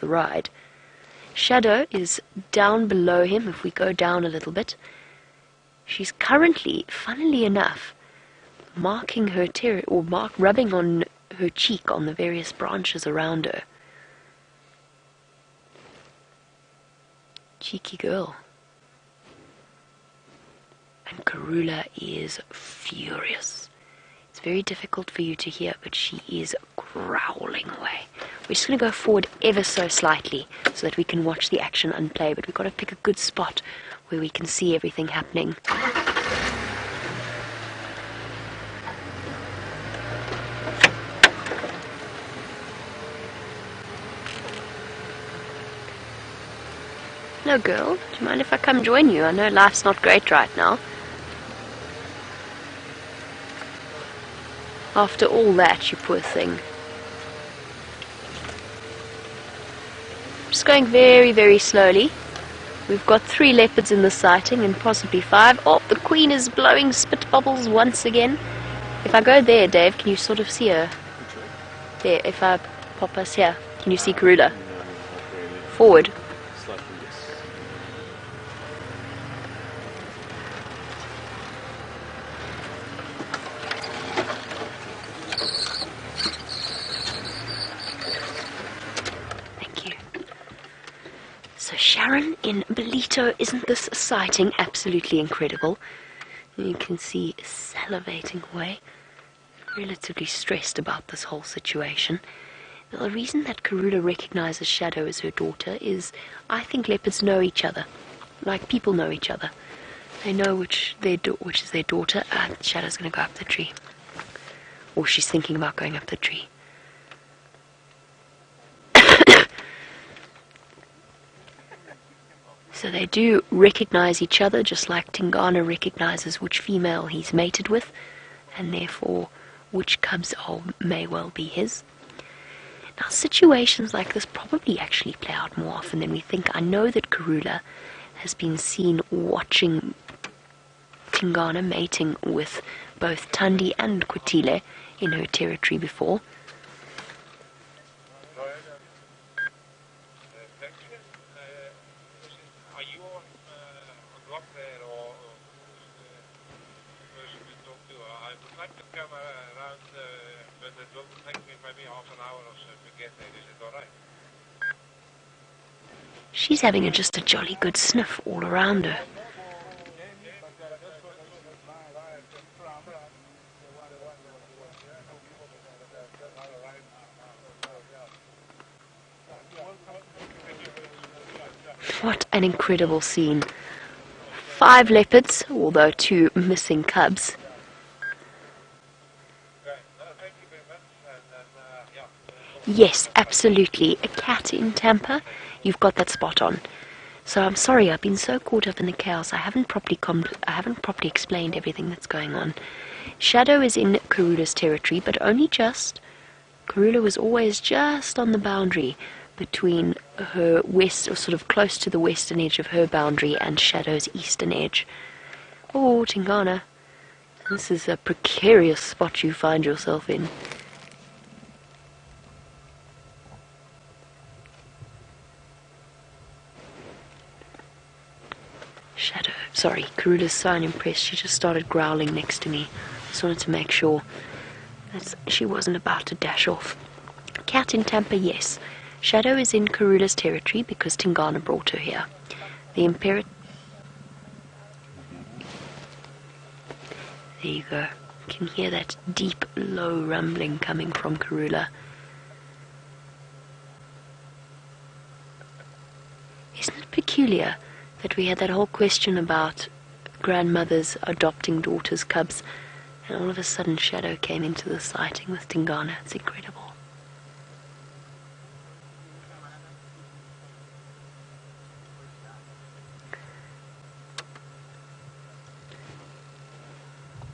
the ride. Shadow is down below him. If we go down a little bit, she's currently, funnily enough, marking her rubbing on her cheek on the various branches around her. Cheeky girl. And Karula is furious. It's very difficult for you to hear, but she is growling away. We're just going to go forward ever so slightly so that we can watch the action unplay, but we've got to pick a good spot where we can see everything happening. Hello girl, do you mind if I come join you? I know life's not great right now. After all that, you poor thing. Just going very, very slowly. We've got 3 leopards in the sighting and possibly 5. Oh, the queen is blowing spit bubbles once again. If I go there, Dave, can you sort of see her? There, if I pop us here, can you see Karula? Forward. Sharon in Belito, isn't this sighting absolutely incredible? You can see salivating away, relatively stressed about this whole situation. Now, the reason that Karula recognizes Shadow as her daughter is, I think leopards know each other, like people know each other. They know which is their daughter. Shadow's going to go up the tree, or she's thinking about going up the tree. So they do recognize each other, just like Tingana recognizes which female he's mated with, and therefore which cubs may well be his. Now, situations like this probably actually play out more often than we think. I know that Karula has been seen watching Tingana mating with both Thandi and Kwetile in her territory before. She's having just a jolly good sniff all around her. What an incredible scene. 5 leopards, although 2 missing cubs. Yes, absolutely. A cat in Tampa. You've got that spot on. So I'm sorry, I've been so caught up in the chaos. I haven't properly explained everything that's going on. Shadow is in Karula's territory, but only just. Karula was always just on the boundary between her west, or sort of close to the western edge of her boundary, and Shadow's eastern edge. Oh, Tingana, this is a precarious spot you find yourself in. Karula's so unimpressed, she just started growling next to me. Just wanted to make sure that she wasn't about to dash off. Cat in Tampa, yes. Shadow is in Karula's territory because Tingana brought her here. The Imperator... There you go. You can hear that deep, low rumbling coming from Karula. Isn't it peculiar that we had that whole question about grandmothers adopting daughters' cubs, and all of a sudden Shadow came into the sighting with Tingana? It's incredible.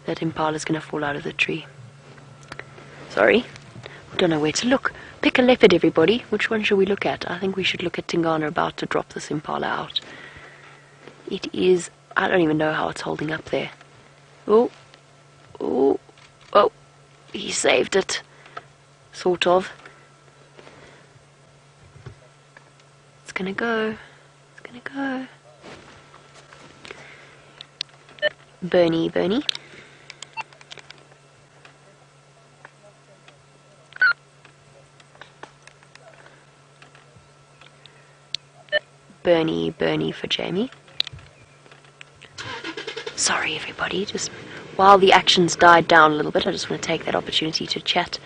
That impala's going to fall out of the tree. Sorry, we don't know where to look. Pick a leopard, everybody. Which one should we look at? I think we should look at Tingana about to drop this impala out. It is... I don't even know how it's holding up there. Oh. Oh. Oh. He saved it. Sort of. It's gonna go. It's gonna go. Bernie, Bernie. Bernie, Bernie for Jamie. Sorry everybody, just while the actions died down a little bit, I just want to take that opportunity to chat.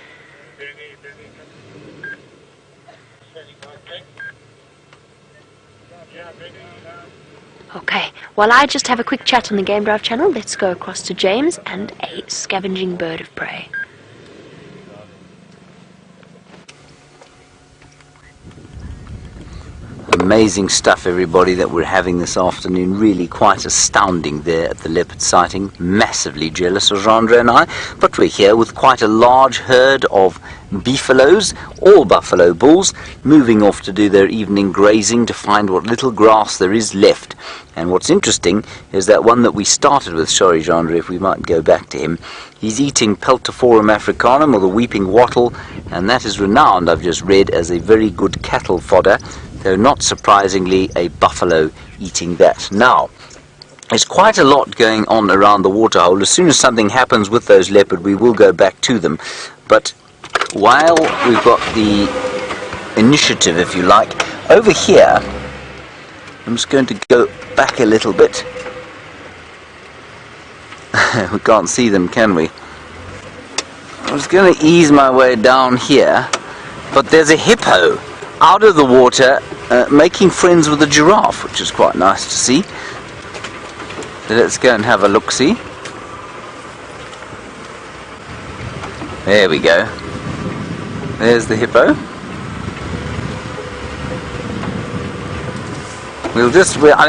Okay, while I just have a quick chat on the Game Drive channel, let's go across to James and a scavenging bird of prey. Amazing stuff, everybody, that we're having this afternoon. Really quite astounding there at the leopard sighting. Massively jealous of Jeandre and I, but we're here with quite a large herd of beefaloes, all buffalo bulls, moving off to do their evening grazing to find what little grass there is left. And what's interesting is that one that we started with, sorry Jeandre, if we might go back to him, he's eating Peltiforum africanum, or the weeping wattle, and that is renowned, I've just read, as a very good cattle fodder, though not surprisingly a buffalo eating that. Now, there's quite a lot going on around the waterhole. As soon as something happens with those leopard, we will go back to them. But while we've got the initiative, if you like, over here, I'm just going to go back a little bit. We can't see them, can we? I was going to ease my way down here, but there's a hippo out of the water making friends with a giraffe, which is quite nice to see. So let's go and have a look-see. There we go. There's the hippo. I don't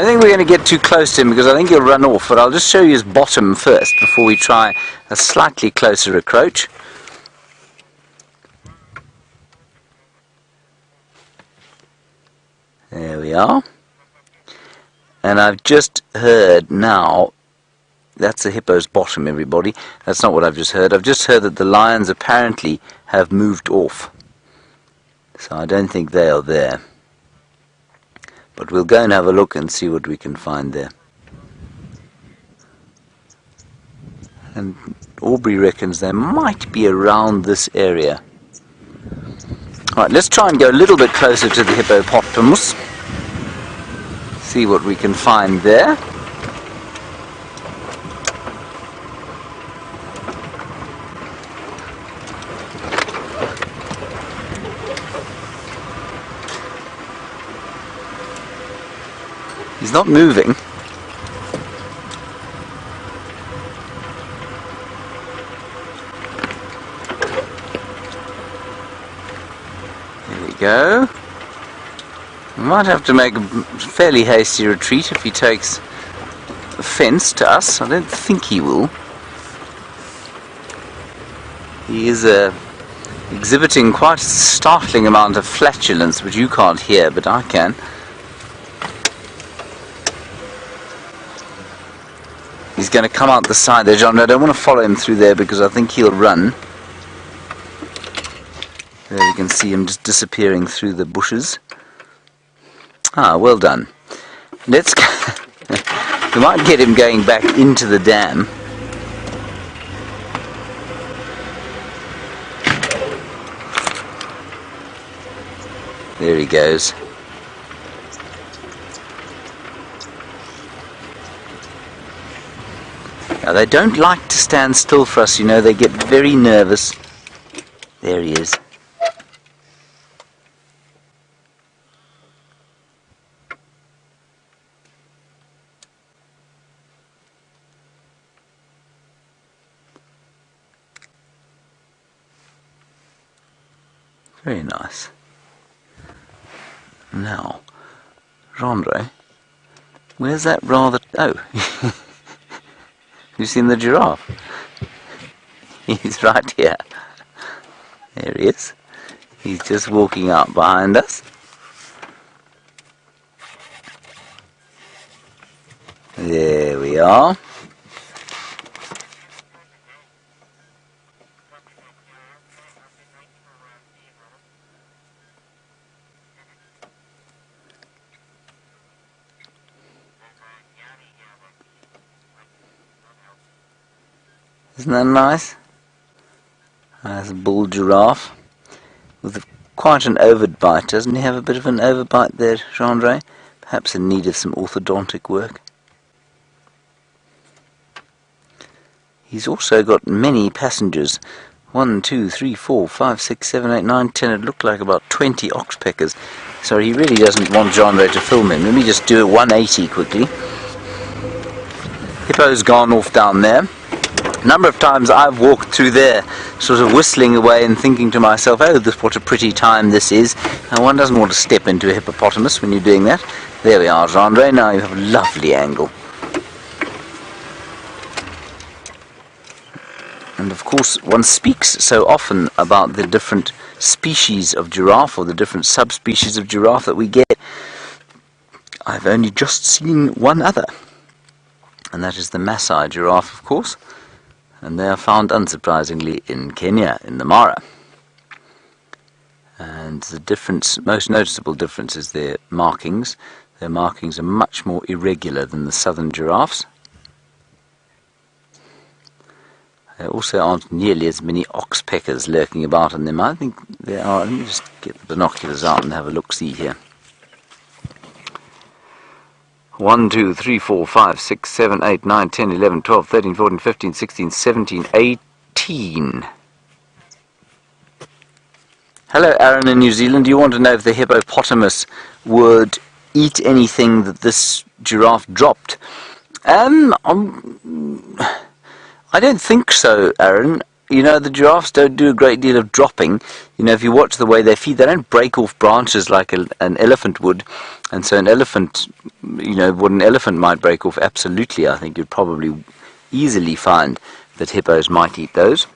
think we're going to get too close to him because I think he'll run off, but I'll just show you his bottom first before we try a slightly closer approach. There we are. And I've just heard now, that's the hippo's bottom, everybody. That's not what I've just heard. I've just heard that the lions apparently have moved off. So I don't think they are there. But we'll go and have a look and see what we can find there. And Aubrey reckons they might be around this area. Right, let's try and go a little bit closer to the hippopotamus. See what we can find there. He's not moving. There we go. We might have to make a fairly hasty retreat if he takes offence to us. I don't think he will. He is exhibiting quite a startling amount of flatulence, which you can't hear, but I can. He's going to come out the side there, John. I don't want to follow him through there because I think he'll run. There you can see him just disappearing through the bushes. Ah, well done. Let's go. We might get him going back into the dam. There he goes. Now, they don't like to stand still for us, you know, they get very nervous. There he is. Very nice. Now, Jeandre, where's that rather... Oh, you've seen the giraffe? He's right here. There he is. He's just walking up behind us. There we are. Isn't that nice? That's a bull giraffe with quite an overbite. Doesn't he have a bit of an overbite there, Jean-Ray? Perhaps in need of some orthodontic work. He's also got many passengers. 1, 2, 3, 4, 5, 6, 7, 8, 9, 10. It looked like about 20 oxpeckers. So he really doesn't want Jean-Ray to film him. Let me just do a 180 quickly. Hippo's gone off down there. A number of times I've walked through there, sort of whistling away and thinking to myself, oh, what a pretty time this is. And one doesn't want to step into a hippopotamus when you're doing that. There we are, Jean-Ray. Now you have a lovely angle. And of course, one speaks so often about the different species of giraffe, or the different subspecies of giraffe that we get. I've only just seen one other, and that is the Maasai giraffe, of course. And they are found, unsurprisingly, in Kenya, in the Mara. And the difference, most noticeable difference, is their markings. Their markings are much more irregular than the southern giraffes. There also aren't nearly as many oxpeckers lurking about in them. I think there are. Let me just get the binoculars out and have a look-see here. 1, 2, 3, 4, 5, 6, 7, 8, 9, 10, 11, 12, 13, 14, 15, 16, 17, 18. Hello, Aaron in New Zealand. Do you want to know if the hippopotamus would eat anything that this giraffe dropped? I don't think so, Aaron. You know, the giraffes don't do a great deal of dropping. You know, if you watch the way they feed, they don't break off branches like an elephant would. And so an elephant, you know, what an elephant might break off, absolutely, I think you'd probably easily find that hippos might eat those.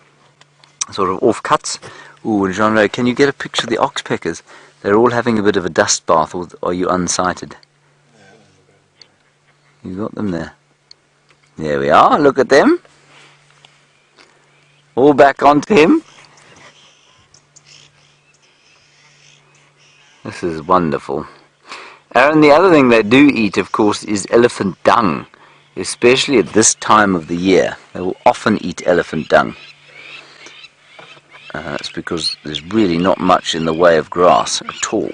Sort of off-cuts. Ooh, and Jean-Ray, can you get a picture of the oxpeckers? They're all having a bit of a dust bath, or are you unsighted? You got them there. There we are, look at them. All back onto him. This is wonderful. Aaron, the other thing they do eat, of course, is elephant dung, especially at this time of the year. They will often eat elephant dung. That's because there's really not much in the way of grass at all.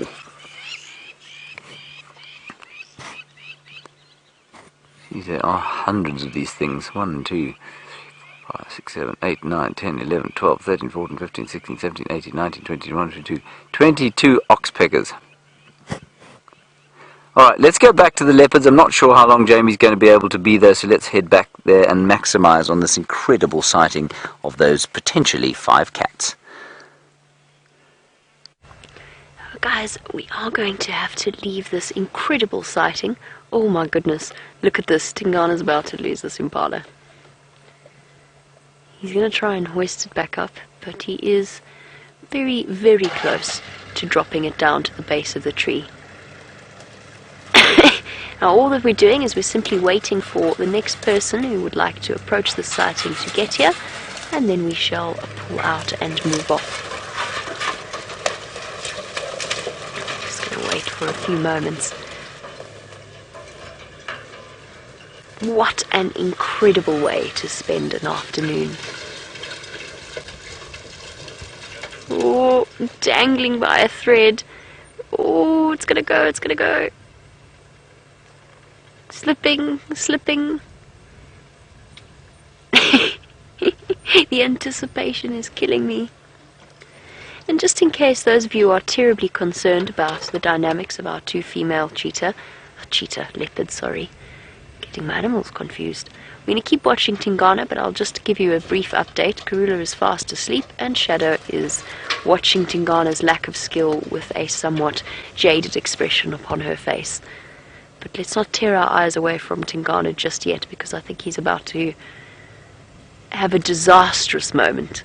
See, there are hundreds of these things. 1, 2, 5, 6, 7, 8, 9, 10, 11, 12, 13, 14, 15, 16, 17, 18, 19, 20, 21, 22. 22 oxpeckers. Alright, let's go back to the leopards. I'm not sure how long Jamie's going to be able to be there, so let's head back there and maximize on this incredible sighting of those potentially 5 cats. Guys, we are going to have to leave this incredible sighting. Oh my goodness, look at this. Tingana's about to lose this impala. He's going to try and hoist it back up, but he is very, very close to dropping it down to the base of the tree. Now all that we're doing is we're simply waiting for the next person who would like to approach the sighting to get here, and then we shall pull out and move off. Just going to wait for a few moments. What an incredible way to spend an afternoon. Oh, dangling by a thread. Oh, it's gonna go, it's gonna go. Slipping, slipping. The anticipation is killing me. And just in case those of you are terribly concerned about the dynamics of our 2 female leopards, sorry. Getting my animals confused. We're going to keep watching Tingana, but I'll just give you a brief update. Karula is fast asleep, and Shadow is watching Tingana's lack of skill with a somewhat jaded expression upon her face. But let's not tear our eyes away from Tingana just yet, because I think he's about to have a disastrous moment.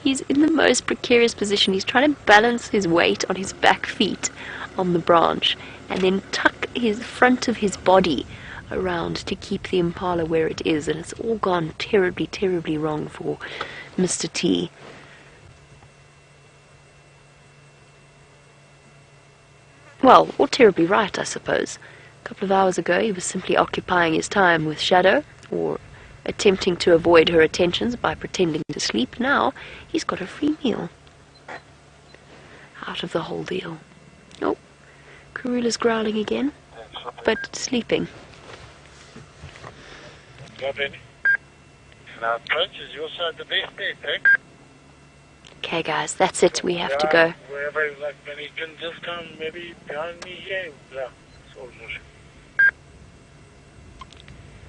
He's in the most precarious position. He's trying to balance his weight on his back feet on the branch, and then tuck his front of his body around to keep the impala where it is, and it's all gone terribly, terribly wrong for Mr. T. Well, or terribly right, I suppose. A couple of hours ago he was simply occupying his time with Shadow, or attempting to avoid her attentions by pretending to sleep. Now he's got a free meal out of the whole deal. Oh, Karula's growling again, but sleeping. Now, approach is your side the best there, thank. Okay, guys, that's it. We have to go. Wherever, like, when you can just come maybe behind me here. Yeah, it's all motion.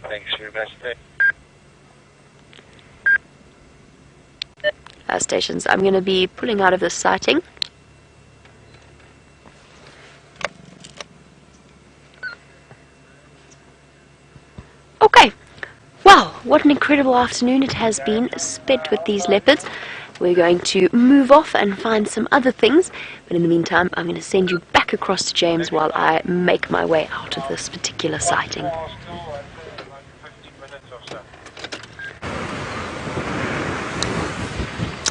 Thanks very much, thank. Stations. I'm going to be pulling out of this sighting. Okay. Wow, what an incredible afternoon it has been spent with these leopards. We're going to move off and find some other things, but in the meantime I'm going to send you back across to James while I make my way out of this particular sighting.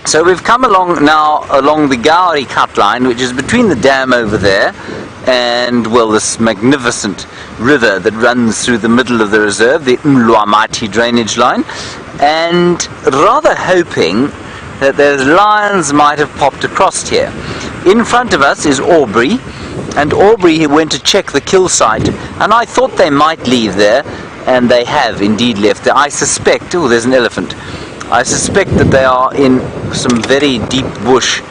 So we've come along now along the Gowrie cut line, which is between the dam over there and, well, this magnificent river that runs through the middle of the reserve, the Mlwamati drainage line, and rather hoping that those lions might have popped across here. In front of us is Aubrey, and Aubrey went to check the kill site, and I thought they might leave there, and they have indeed left there. I suspect, oh, there's an elephant. I suspect that they are in some very deep bush.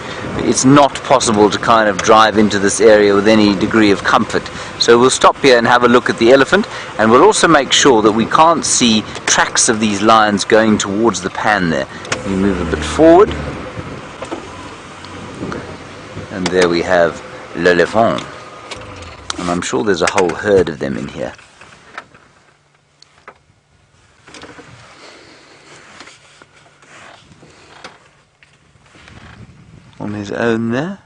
It's not possible to kind of drive into this area with any degree of comfort. So we'll stop here and have a look at the elephant, and we'll also make sure that we can't see tracks of these lions going towards the pan there. We move a bit forward, and there we have l'elephant, and I'm sure there's a whole herd of them in here. On his own there.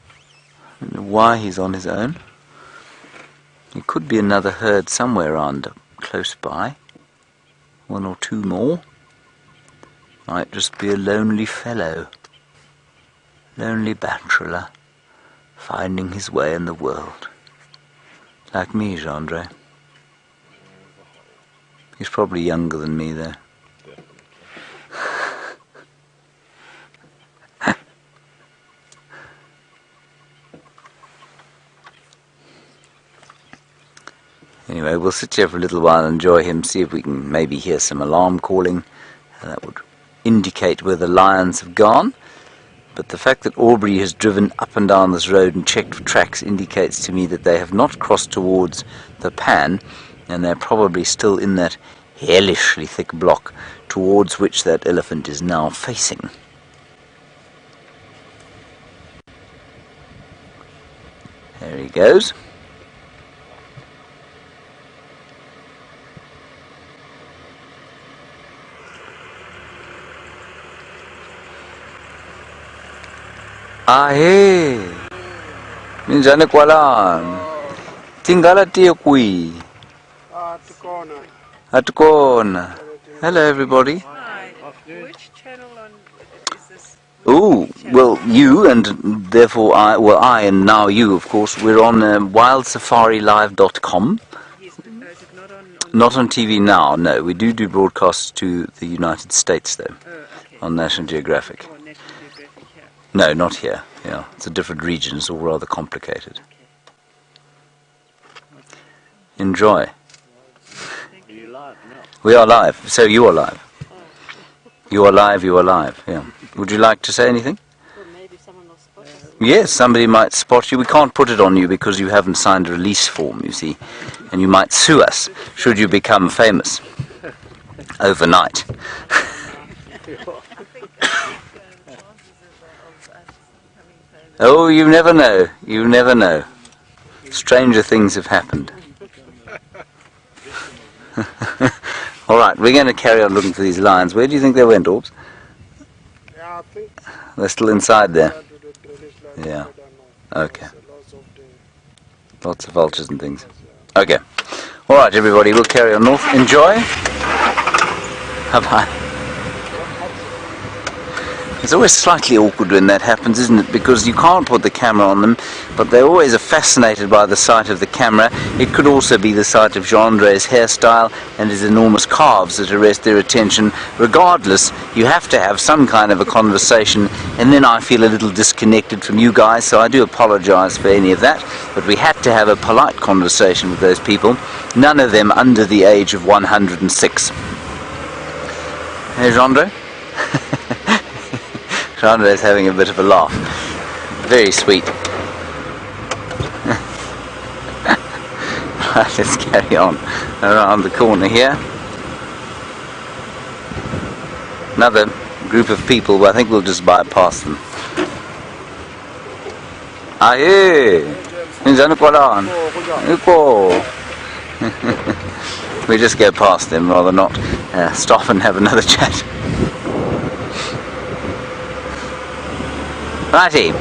I don't know why he's on his own. There could be another herd somewhere around close by. One or two more. Might just be a lonely fellow. Lonely bachelor. Finding his way in the world. Like me, Gendre. He's probably younger than me though. Anyway, we'll sit here for a little while and enjoy him, see if we can maybe hear some alarm calling. That would indicate where the lions have gone. But the fact that Aubrey has driven up and down this road and checked for tracks indicates to me that they have not crossed towards the pan, and they're probably still in that hellishly thick block towards which that elephant is now facing. There he goes. Ahe, minjani kwalan? Tingala tiyo kui. Atukona. Hello, everybody. Hi. Which channel is this? Oh, well, you and therefore I and now you, of course. We're on wildsafariLive.com. Yes, but is it not on? Not on TV now. No, we do broadcasts to the United States though, Okay. on National Geographic. Oh, National Geographic here. No, not here. Yeah, it's a different region. It's all rather complicated. Enjoy. We are live. So you are live. You are live. You are live. Yeah. Would you like to say anything? Well, maybe someone will spot us. Yes, somebody might spot you. We can't put it on you because you haven't signed a release form, you see, and you might sue us should you become famous overnight. Oh, you never know. You never know. Stranger things have happened. All right, we're going to carry on looking for these lions. Where do you think they went, Orbs? Yeah, I think They're still inside there. Yeah. Okay. Lots of vultures and things. Okay. All right, everybody, we'll carry on north. Enjoy. Bye-bye. It's always slightly awkward when that happens, isn't it? Because you can't put the camera on them, but they always are fascinated by the sight of the camera. It could also be the sight of Jean-André's hairstyle and his enormous calves that arrest their attention. Regardless, you have to have some kind of a conversation, and then I feel a little disconnected from you guys, so I do apologize for any of that. But we had to have a polite conversation with those people, none of them under the age of 106. Hey, Jean-André? Jean-André is having a bit of a laugh. Very sweet. Right, let's carry on around the corner here. Another group of people, but I think we'll just bypass them. Aye! We just go past them, rather not stop and have another chat. Righty.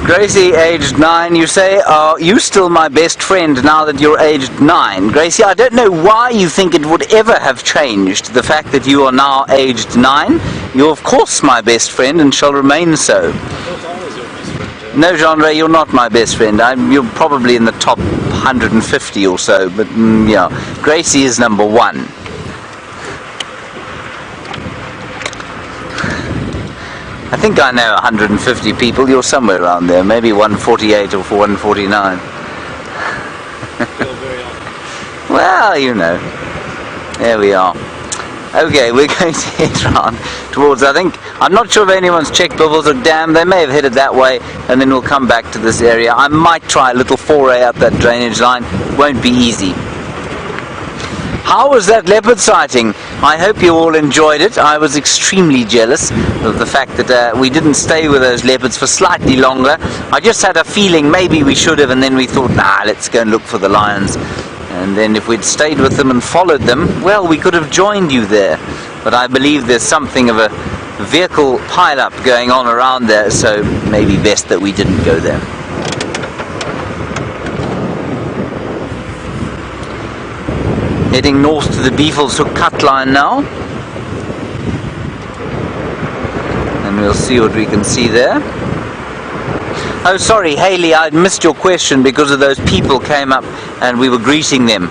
Gracie, aged 9, you say, are you still my best friend now that you're aged 9? Gracie, I don't know why you think it would ever have changed, the fact that you are now aged 9. You're of course my best friend and shall remain so. No, Jean-André, you're not my best friend. You're probably in the top 150 or so, but yeah. Gracie is number 1. I think I know 150 people. You're somewhere around there, maybe 148 or 149. Well, you know. There we are. Okay, we're going to head round towards, I'm not sure if anyone's checked Bivelshoek Dam. They may have headed that way, and then we'll come back to this area. I might try a little foray up that drainage line. Won't be easy. How was that leopard sighting? I hope you all enjoyed it. I was extremely jealous of the fact that we didn't stay with those leopards for slightly longer. I just had a feeling maybe we should have, and then we thought, nah, let's go and look for the lions. And then if we'd stayed with them and followed them, well, we could have joined you there. But I believe there's something of a vehicle pile-up going on around there, so maybe best that we didn't go there. Heading north to the Bivelshoek cut line now. And we'll see what we can see there. Oh, sorry, Haley, I'd missed your question because of those people came up and we were greeting them.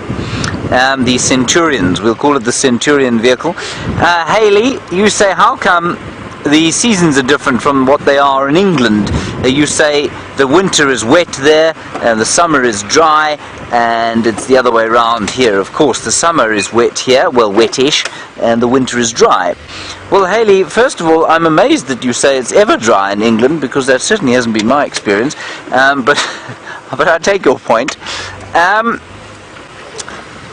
The Centurions, we'll call it the Centurion vehicle. Haley, you say, how come the seasons are different from what they are in England? You say the winter is wet there, and the summer is dry, and it's the other way around here. Of course, the summer is wet here, well, wettish, and the winter is dry. Well, Haley, first of all, I'm amazed that you say it's ever dry in England, because that certainly hasn't been my experience, but I take your point.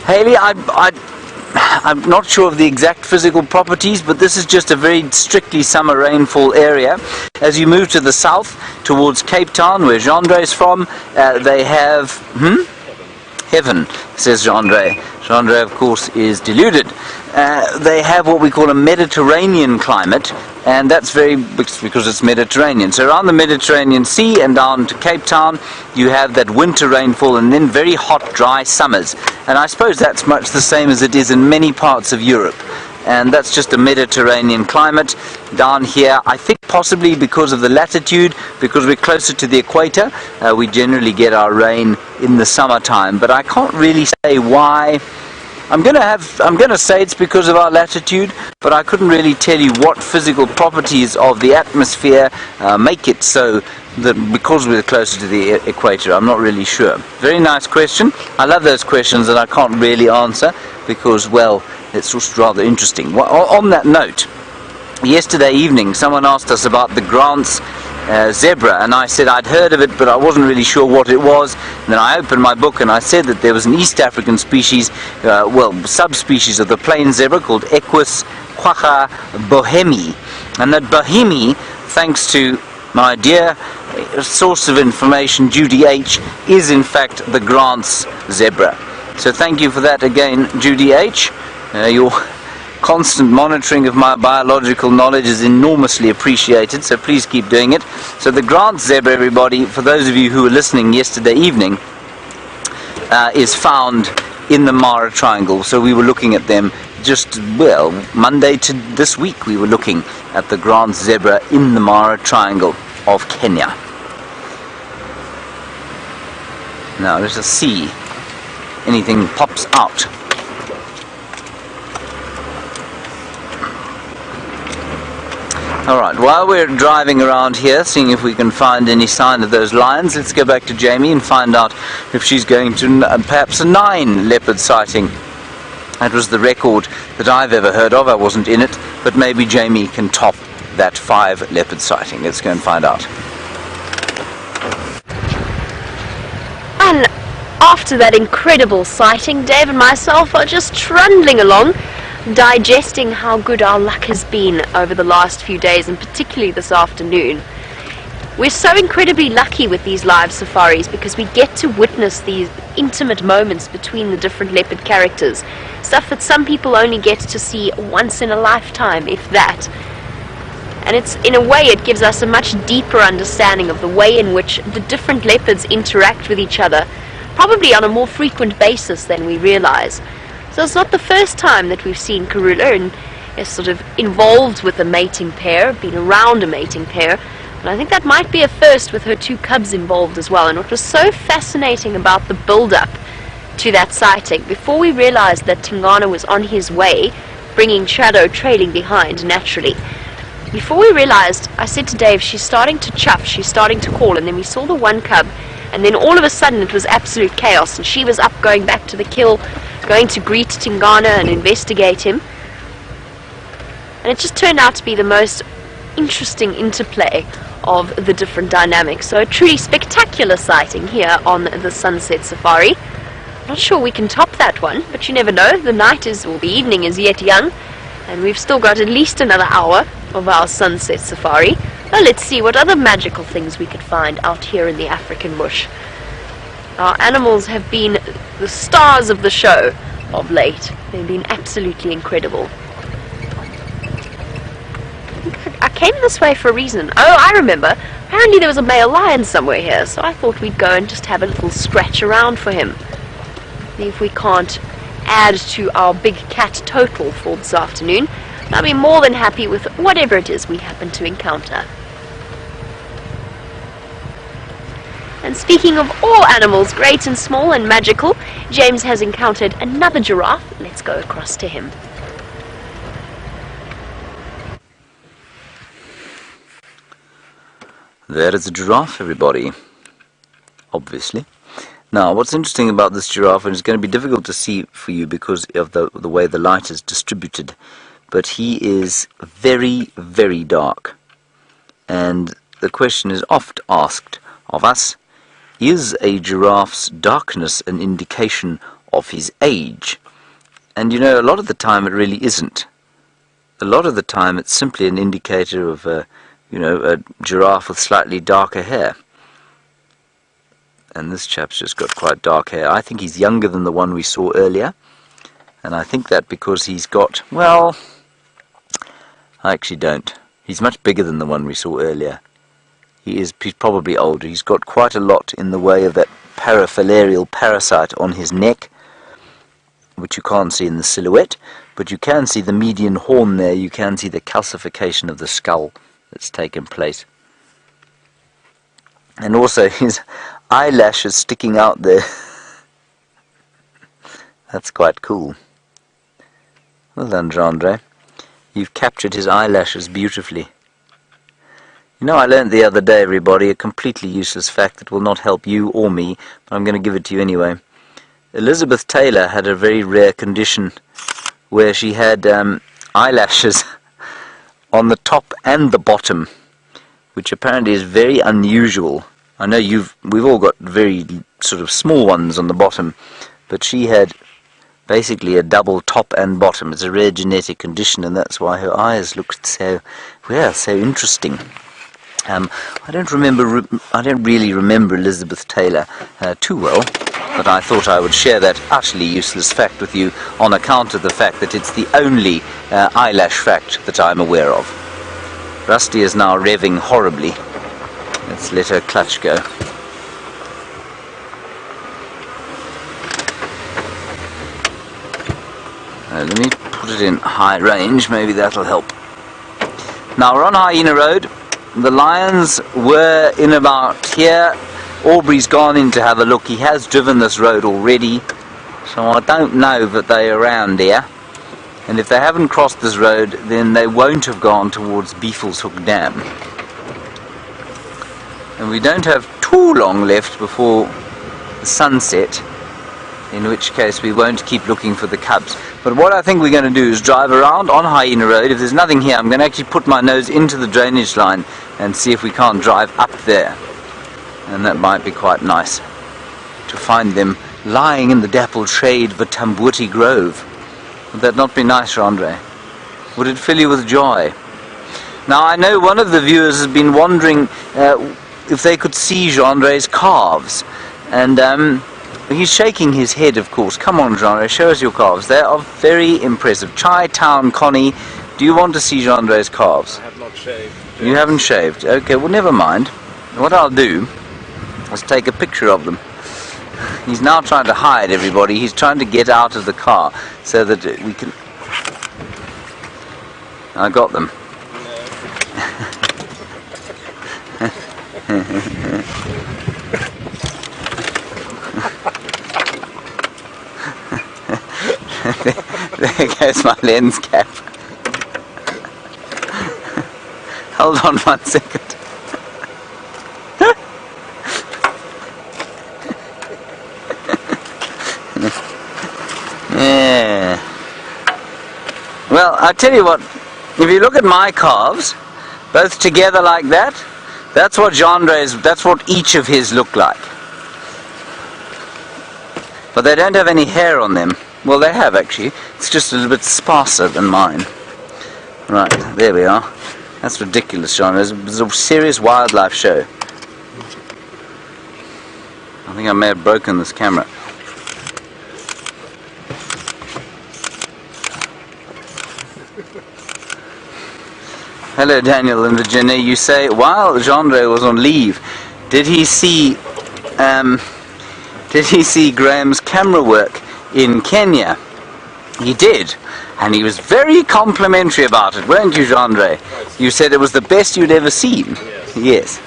Haley, I'm not sure of the exact physical properties, but this is just a very strictly summer rainfall area. As you move to the south, towards Cape Town, where Jean-André is from, they have... Heaven, says Jean-André. Jean-André, of course, is deluded. They have what we call a Mediterranean climate, and that's because it's Mediterranean. So around the Mediterranean Sea and down to Cape Town, you have that winter rainfall and then very hot, dry summers. And I suppose that's much the same as it is in many parts of Europe. And that's just a Mediterranean climate. Down here, I think possibly because of the latitude, because we're closer to the equator, we generally get our rain in the summertime. But I can't really say why. I'm going to say it's because of our latitude, but I couldn't really tell you what physical properties of the atmosphere make it so that because we're closer to the equator. I'm not really sure. Very nice question. I love those questions that I can't really answer because, well, it's just rather interesting. Well, on that note, yesterday evening someone asked us about the Grant's zebra, and I said I'd heard of it, but I wasn't really sure what it was. And then I opened my book and I said that there was an East African species, subspecies of the plain zebra called Equus quagga bohemi, and that bohemi, thanks to my dear source of information, Judy H., is in fact the Grant's zebra. So thank you for that again, Judy H. Your constant monitoring of my biological knowledge is enormously appreciated, so please keep doing it. So the Grant's zebra, everybody, for those of you who were listening yesterday evening, is found in the Mara Triangle. So we were looking at them just, well, Monday to this week we were looking at the Grand Zebra in the Mara Triangle of Kenya. Now let us see anything pops out. Alright, while we're driving around here, seeing if we can find any sign of those lions, let's go back to Jamie and find out if she's going to perhaps a 9 leopard sighting. That was the record that I've ever heard of. I wasn't in it, but maybe Jamie can top that 5 leopard sighting. Let's go and find out. And after that incredible sighting, Dave and myself are just trundling along, digesting how good our luck has been over the last few days, and particularly this afternoon. We're so incredibly lucky with these live safaris because we get to witness these intimate moments between the different leopard characters, stuff that some people only get to see once in a lifetime, if that. And it's, in a way, it gives us a much deeper understanding of the way in which the different leopards interact with each other, probably on a more frequent basis than we realize. So it's not the first time that we've seen Karula and is sort of involved with a mating pair, been around a mating pair, and I think that might be a first with her 2 cubs involved as well. And what was so fascinating about the build-up to that sighting, before we realized that Tingana was on his way, bringing Shadow trailing behind naturally, before we realized, I said to Dave, she's starting to chuff, she's starting to call, and then we saw the 1 cub, and then all of a sudden it was absolute chaos, and she was up going back to the kill, going to greet Tingana and investigate him. And it just turned out to be the most interesting interplay of the different dynamics. So a truly spectacular sighting here on the Sunset Safari. Not sure we can top that one, but you never know. The night is, or the evening is yet young, and we've still got at least another hour of our Sunset Safari. Well, let's see what other magical things we could find out here in the African bush. Our animals have been the stars of the show of late. They've been absolutely incredible. I came this way for a reason. Oh, I remember. Apparently there was a male lion somewhere here, so I thought we'd go and just have a little scratch around for him. See if we can't add to our big cat total for this afternoon. I'll be more than happy with whatever it is we happen to encounter. And speaking of all animals, great and small and magical, James has encountered another giraffe. Let's go across to him. There is a giraffe, everybody. Obviously. Now, what's interesting about this giraffe, and it's going to be difficult to see for you because of the way the light is distributed, but he is very, very dark. And the question is oft asked of us, is a giraffe's darkness an indication of his age? And you know, a lot of the time it really isn't. A lot of the time it's simply an indicator of a giraffe with slightly darker hair. And this chap's just got quite dark hair. I think he's younger than the one we saw earlier. And I think that because he's got, well, I actually don't. He's much bigger than the one we saw earlier. He's probably older. He's got quite a lot in the way of that parafilarial parasite on his neck, which you can't see in the silhouette, but you can see the median horn there. You can see the calcification of the skull that's taken place. And also his eyelashes sticking out there. That's quite cool. Well done, Jandre. You've captured his eyelashes beautifully. You know, I learned the other day, everybody, a completely useless fact that will not help you or me, but I'm going to give it to you anyway. Elizabeth Taylor had a very rare condition where she had eyelashes on the top and the bottom, which apparently is very unusual. I know we've all got very sort of small ones on the bottom, but she had basically a double top and bottom. It's a rare genetic condition, and that's why her eyes looked so, well, so interesting. I don't really remember Elizabeth Taylor too well, but I thought I would share that utterly useless fact with you on account of the fact that it's the only eyelash fact that I'm aware of. Rusty is now revving horribly. Let's let her clutch go. Let me put it in high range, maybe that'll help. Now we're on Hyena Road. The lions were in about here. Aubrey's gone in to have a look. He has driven this road already, so I don't know that they're around here. And if they haven't crossed this road, then they won't have gone towards Beefleshoek Dam. And we don't have too long left before the sunset, in which case we won't keep looking for the cubs. But what I think we're going to do is drive around on Hyena Road. If there's nothing here, I'm going to actually put my nose into the drainage line and see if we can't drive up there. And that might be quite nice to find them lying in the dappled shade of a Tambuti Grove. Would that not be nice, Andre? Would it fill you with joy? Now I know one of the viewers has been wondering if they could see Andre's calves, and he's shaking his head, of course. Come on, Andre, show us your calves. They are very impressive. Chi-Town Connie, do you want to see Andre's calves? I have not shaved. You haven't shaved? Okay, well never mind. What I'll do is take a picture of them. He's now trying to hide everybody. He's trying to get out of the car so that we can... I got them. There goes my lens cap. Hold on 1 second. Yeah. Well, I tell you what, if you look at my calves, both together like that, that's what that's what each of his look like. But they don't have any hair on them. Well, they have actually. It's just a little bit sparser than mine. Right, there we are. That's ridiculous, Genre. It's a serious wildlife show. I think I may have broken this camera. Hello, Daniel and Virginia. You say, while Genre was on leave, did he see Graham's camera work in Kenya? He did, and he was very complimentary about it, weren't you, Genre? You said it was the best you'd ever seen. Yes.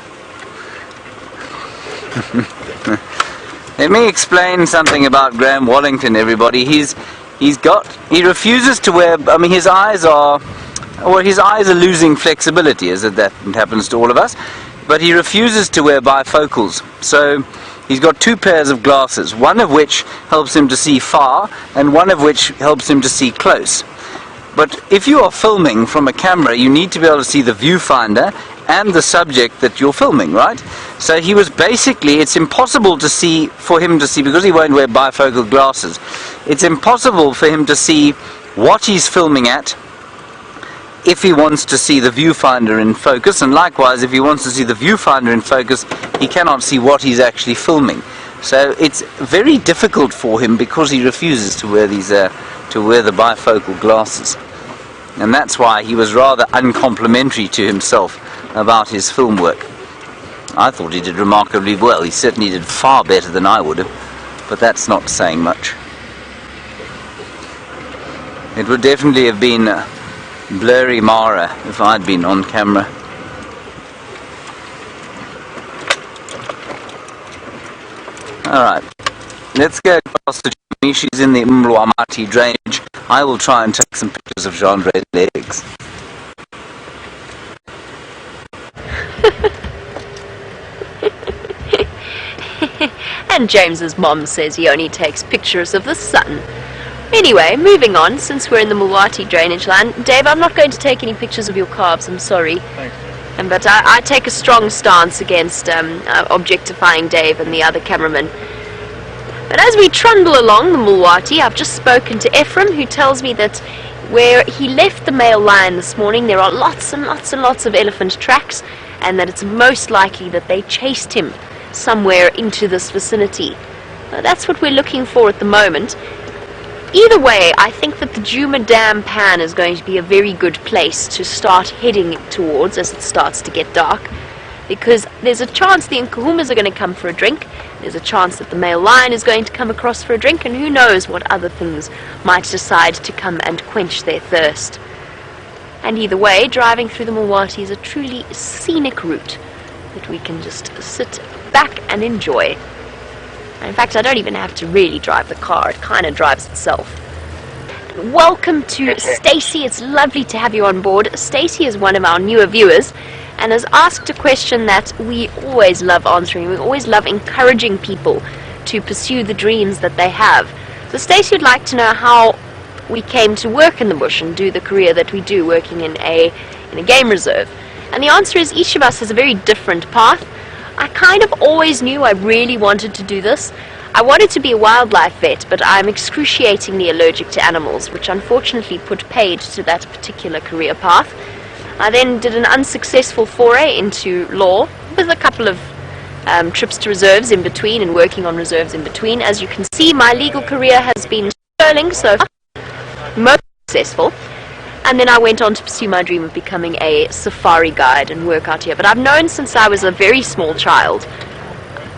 Let me explain something about Graham Wallington, everybody. He refuses to wear, I mean, his eyes are losing flexibility, as that happens to all of us, but he refuses to wear bifocals. So he's got 2 pairs of glasses, one of which helps him to see far, and one of which helps him to see close. But if you are filming from a camera, you need to be able to see the viewfinder and the subject that you're filming, right? So he was basically, it's impossible for him to see, because he won't wear bifocal glasses, it's impossible for him to see what he's filming at if he wants to see the viewfinder in focus, and likewise if he wants to see the viewfinder in focus, he cannot see what he's actually filming. So it's very difficult for him because he refuses to wear the bifocal glasses, and that's why he was rather uncomplimentary to himself about his film work. I thought he did remarkably well. He certainly did far better than I would have, but that's not saying much. It would definitely have been blurry Mara if I'd been on camera. Alright, let's go across to Jimmy. She's in the Mlwamati drainage. I will try and take some pictures of Genre's legs. And James's mom says he only takes pictures of the sun. Anyway, moving on, since we're in the Mulwati drainage line. Dave, I'm not going to take any pictures of your calves, I'm sorry. Thanks. But I take a strong stance against objectifying Dave and the other cameraman. But as we trundle along the Mulwati, I've just spoken to Ephraim, who tells me that where he left the male lion this morning, there are lots and lots and lots of elephant tracks, and that it's most likely that they chased him somewhere into this vicinity. That's what we're looking for at the moment. Either way, I think that the Djuma Dam pan is going to be a very good place to start heading towards as it starts to get dark. because there's a chance the Nkuhumas are going to come for a drink, there's a chance that the male lion is going to come across for a drink, and who knows what other things might decide to come and quench their thirst. And either way, driving through the Mulwati is a truly scenic route that we can just sit back and enjoy. In fact, I don't even have to really drive the car, it kind of drives itself. Welcome to Stacy, it's lovely to have you on board. Stacy is one of our newer viewers and has asked a question that we always love answering. We always love encouraging people to pursue the dreams that they have. So Stacy would like to know how we came to work in the bush and do the career that we do, working in a game reserve. And the answer is each of us has a very different path. I kind of always knew I really wanted to do this. I wanted to be a wildlife vet, but I'm excruciatingly allergic to animals, which unfortunately put paid to that particular career path. I then did an unsuccessful foray into law, with a couple of trips to reserves in between and working on reserves in between. As you can see, my legal career has been sterling so far, most successful. And then I went on to pursue my dream of becoming a safari guide and work out here. But I've known since I was a very small child.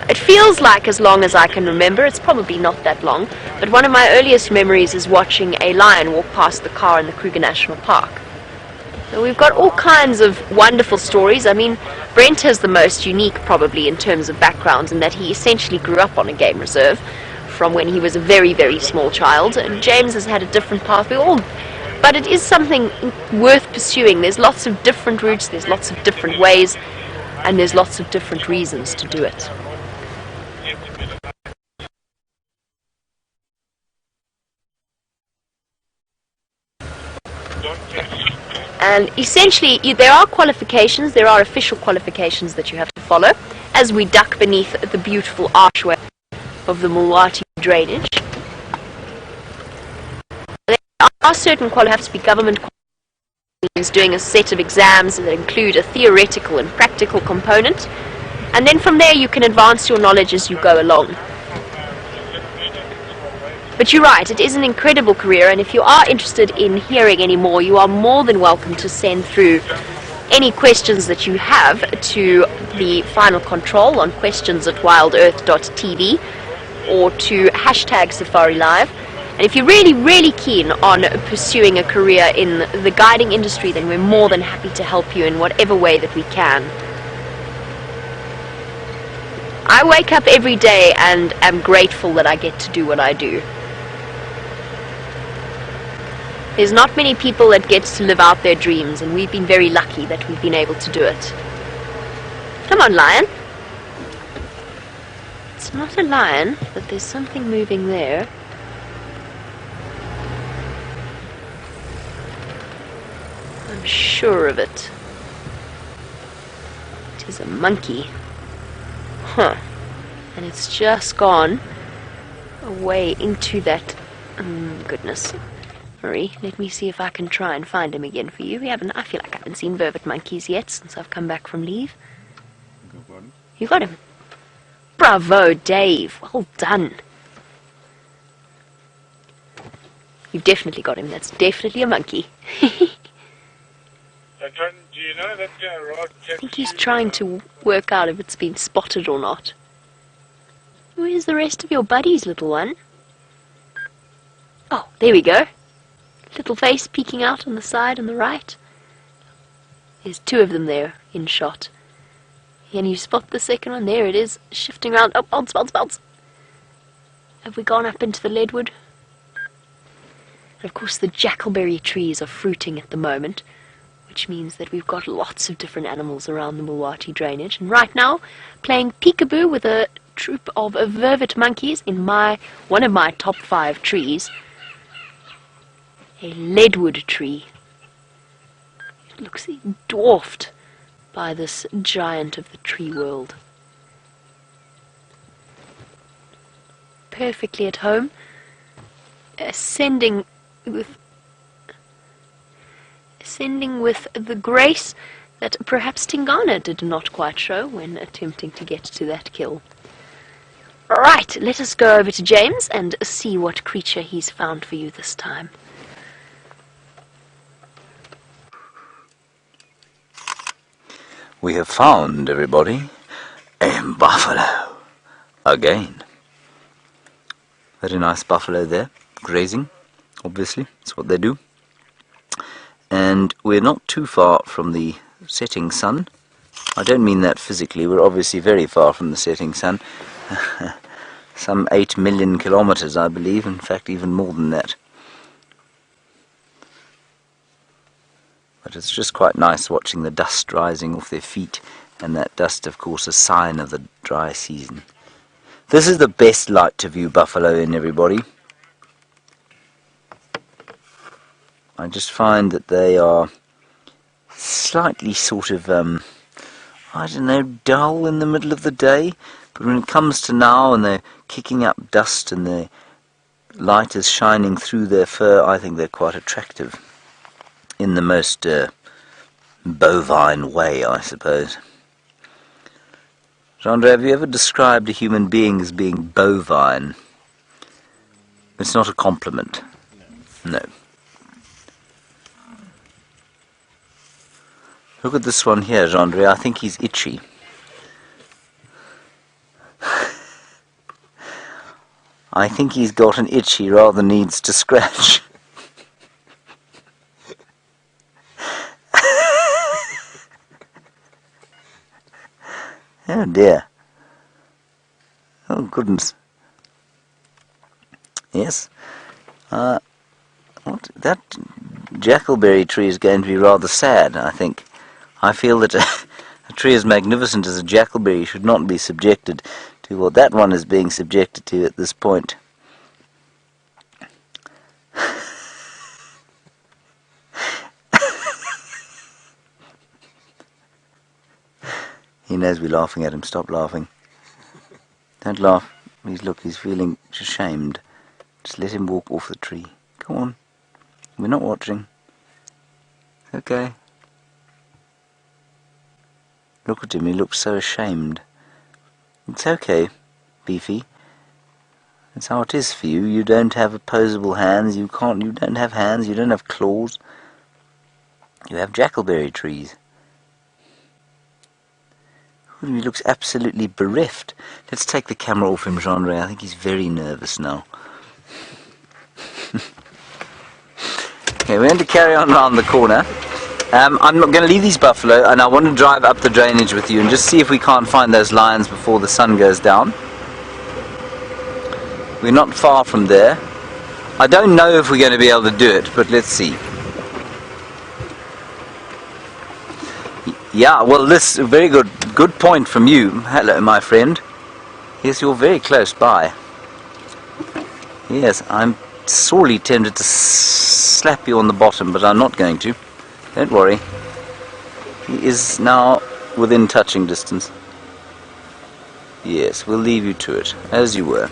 It feels like as long as I can remember. It's probably not that long. But one of my earliest memories is watching a lion walk past the car in the Kruger National Park. So we've got all kinds of wonderful stories. I mean, Brent has the most unique probably in terms of backgrounds, in that he essentially grew up on a game reserve from when he was a very, very small child. And James has had a different path. But it is something worth pursuing. There's lots of different routes, there's lots of different ways, and there's lots of different reasons to do it. And essentially, there are qualifications, there are official qualifications that you have to follow as we duck beneath the beautiful archway of the Mulwati drainage. There are certain have to be government qualifications, doing a set of exams that include a theoretical and practical component, and then from there you can advance your knowledge as you go along. But you're right, it is an incredible career, and if you are interested in hearing any more, you are more than welcome to send through any questions that you have to the final control on questions@WildEarth.tv or to #SafariLive. And if you're really, really keen on pursuing a career in the guiding industry, then we're more than happy to help you in whatever way that we can. I wake up every day and am grateful that I get to do what I do. There's not many people that get to live out their dreams, and we've been very lucky that we've been able to do it. Come on, lion. It's not a lion, but there's something moving there. I'm sure of it. It is a monkey. Huh. And it's just gone away into that... goodness. Hurry, let me see if I can try and find him again for you. I feel like I haven't seen vervet monkeys yet since I've come back from leave. You got him. Bravo, Dave. Well done. You've definitely got him. That's definitely a monkey. Do you know that rod I think he's trying to work out if it's been spotted or not. Where's the rest of your buddies, little one? Oh, there we go. Little face peeking out on the side on the right. There's two of them there in shot. Can you spot the second one? There it is, shifting around. Oh, bounce, bounce, bounce. Have we gone up into the leadwood? And of course the jackalberry trees are fruiting at the moment, which means that we've got lots of different animals around the Mulwati drainage. And right now, playing peekaboo with a troop of vervet monkeys in one of my top 5 trees. A leadwood tree. It looks dwarfed by this giant of the tree world. Perfectly at home, ascending with the grace that perhaps Tingana did not quite show when attempting to get to that kill. Right, let us go over to James and see what creature he's found for you this time. We have found, everybody, a buffalo. Again. Very nice buffalo there, grazing, obviously, that's what they do. And we're not too far from the setting sun. I don't mean that physically, we're obviously very far from the setting sun. Some 8 million kilometers, I believe, in fact even more than that. But it's just quite nice watching the dust rising off their feet, and that dust, of course, a sign of the dry season. This is the best light to view buffalo in, everybody. I just find that they are slightly sort of, I don't know, dull in the middle of the day. But when it comes to now and they're kicking up dust and the light is shining through their fur, I think they're quite attractive. In the most bovine way, I suppose. Jean-Andre, have you ever described a human being as being bovine? It's not a compliment. No. Look at this one here, Jean-Andre. I think he's itchy. I think he's got an itch he rather needs to scratch. Oh dear. Oh goodness. Yes. That jackalberry tree is going to be rather sad, I think. I feel that a tree as magnificent as a jackalberry should not be subjected to what that one is being subjected to at this point. He knows we're laughing at him. Stop laughing. Don't laugh. He's feeling ashamed. Just let him walk off the tree. Come on. We're not watching. Okay. Look at him. He looks so ashamed. It's okay, Beefy. That's how it is for you. You don't have opposable hands. You don't have hands. You don't have claws. You have jackalberry trees. He looks absolutely bereft. Let's take the camera off him, Jean-Andre. I think he's very nervous now. Okay, we're going to carry on around the corner. I'm not going to leave these buffalo, and I want to drive up the drainage with you and just see if we can't find those lions before the sun goes down. We're not far from there. I don't know if we're going to be able to do it, but let's see. Yeah, well, this is a very good point from you. Hello, my friend. Yes, you're very close by. Yes, I'm sorely tempted to slap you on the bottom, but I'm not going to. Don't worry. He is now within touching distance. Yes, we'll leave you to it, as you were.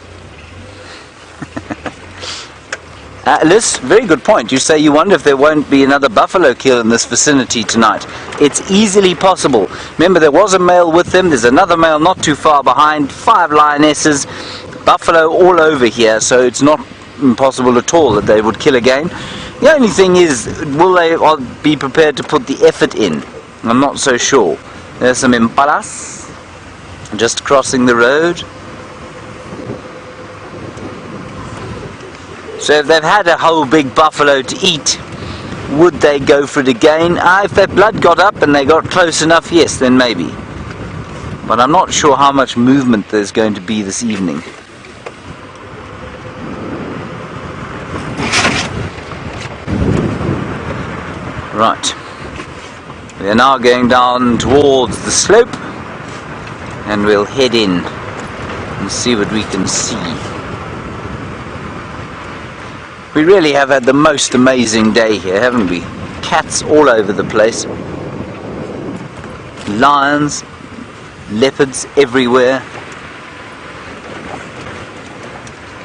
Liz, very good point. You say you wonder if there won't be another buffalo kill in this vicinity tonight. It's easily possible. Remember, there was a male with them. There's another male not too far behind. 5 lionesses. Buffalo all over here, so it's not impossible at all that they would kill again. The only thing is, will they be prepared to put the effort in? I'm not so sure. There's some impalas just crossing the road. So if they've had a whole big buffalo to eat, would they go for it again? If their blood got up and they got close enough, yes, then maybe. But I'm not sure how much movement there's going to be this evening. Right. We are now going down towards the slope, and we'll head in and see what we can see. We really have had the most amazing day here, haven't we? Cats all over the place. Lions, leopards everywhere.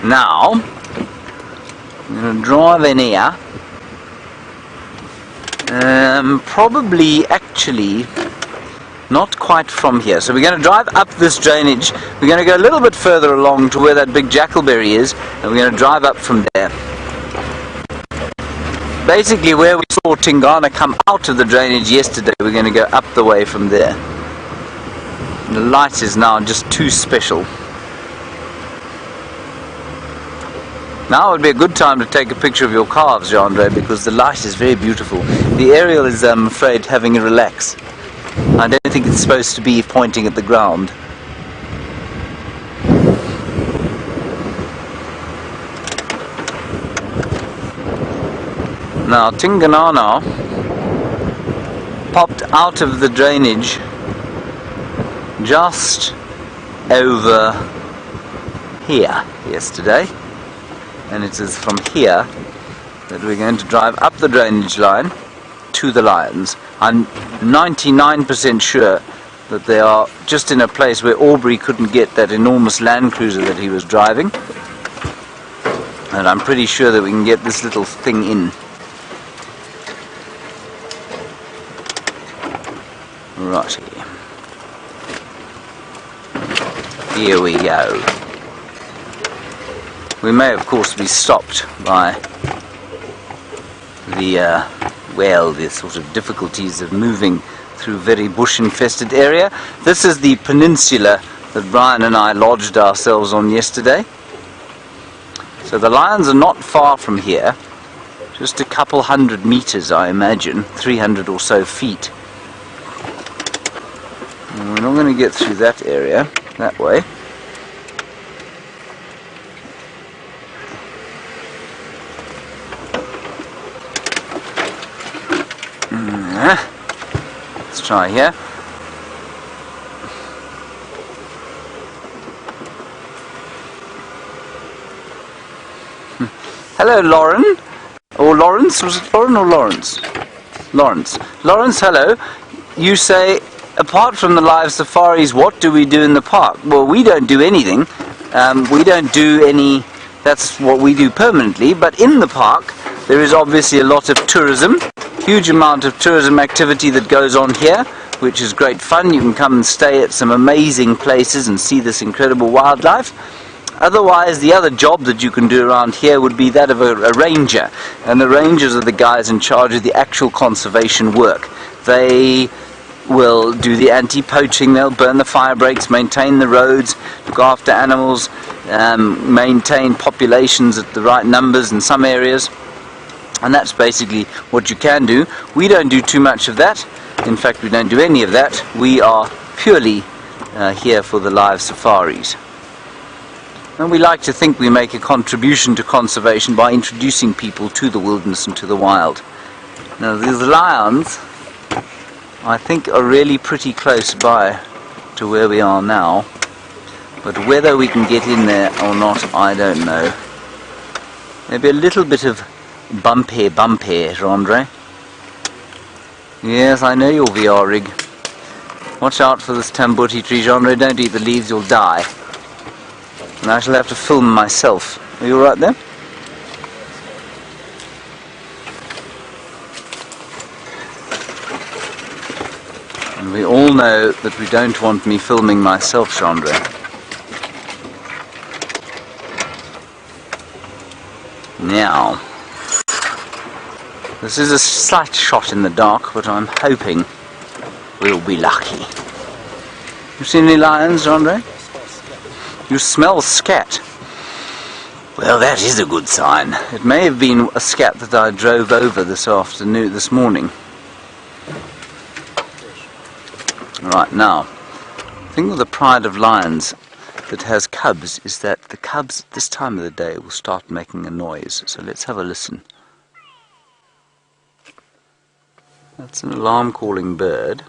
Now, I'm going to drive in here. Probably, actually, not quite from here. So we're going to drive up this drainage. We're going to go a little bit further along to where that big jackalberry is, and we're going to drive up from there. Basically, where we saw Tingana come out of the drainage yesterday, we're going to go up the way from there. The light is now just too special. Now would be a good time to take a picture of your calves, Jean-Andre, because the light is very beautiful. The aerial is, I'm afraid, having a relax. I don't think it's supposed to be pointing at the ground. Now, Tinganana popped out of the drainage just over here yesterday, and it is from here that we're going to drive up the drainage line to the lions. I'm 99% sure that they are just in a place where Aubrey couldn't get that enormous Land Cruiser that he was driving, and I'm pretty sure that we can get this little thing in. Righty. Here we go. We may of course be stopped by the the sort of difficulties of moving through very bush infested area. This is the peninsula that Brian and I lodged ourselves on yesterday. So the lions are not far from here, just a couple hundred meters, I imagine, 300 or so feet. And we're not going to get through that area that way. Let's try here. Hello, Lauren. Or Lawrence? Was it Lauren or Lawrence? Lawrence. Lawrence, hello. You say, apart from the live safaris, what do we do in the park? Well, we don't do anything. We don't do any... That's what we do permanently. But in the park, there is obviously a lot of tourism. Huge amount of tourism activity that goes on here, which is great fun. You can come and stay at some amazing places and see this incredible wildlife. Otherwise, the other job that you can do around here would be that of a ranger, and the rangers are the guys in charge of the actual conservation work. They will do the anti-poaching, they'll burn the fire breaks, maintain the roads, look after animals, maintain populations at the right numbers in some areas. And that's basically what you can do. We don't do too much of that. In fact, we don't do any of that. We are purely here for the live safaris. And we like to think we make a contribution to conservation by introducing people to the wilderness and to the wild. Now, these lions, I think, are really pretty close by to where we are now. But whether we can get in there or not, I don't know. Maybe a little bit of bump here, Andre. Yes, I know your VR rig. Watch out for this tambuti tree, Andre. Don't eat the leaves, you'll die. And I shall have to film myself. Are you alright there? And we all know that we don't want me filming myself, Andre. Now, this is a slight shot in the dark, but I'm hoping we'll be lucky. You seen any lions, Andre? You smell scat. Well, that is a good sign. It may have been a scat that I drove over this morning. Right, now, the thing with the pride of lions that has cubs is that the cubs at this time of the day will start making a noise. So let's have a listen. That's an alarm calling bird.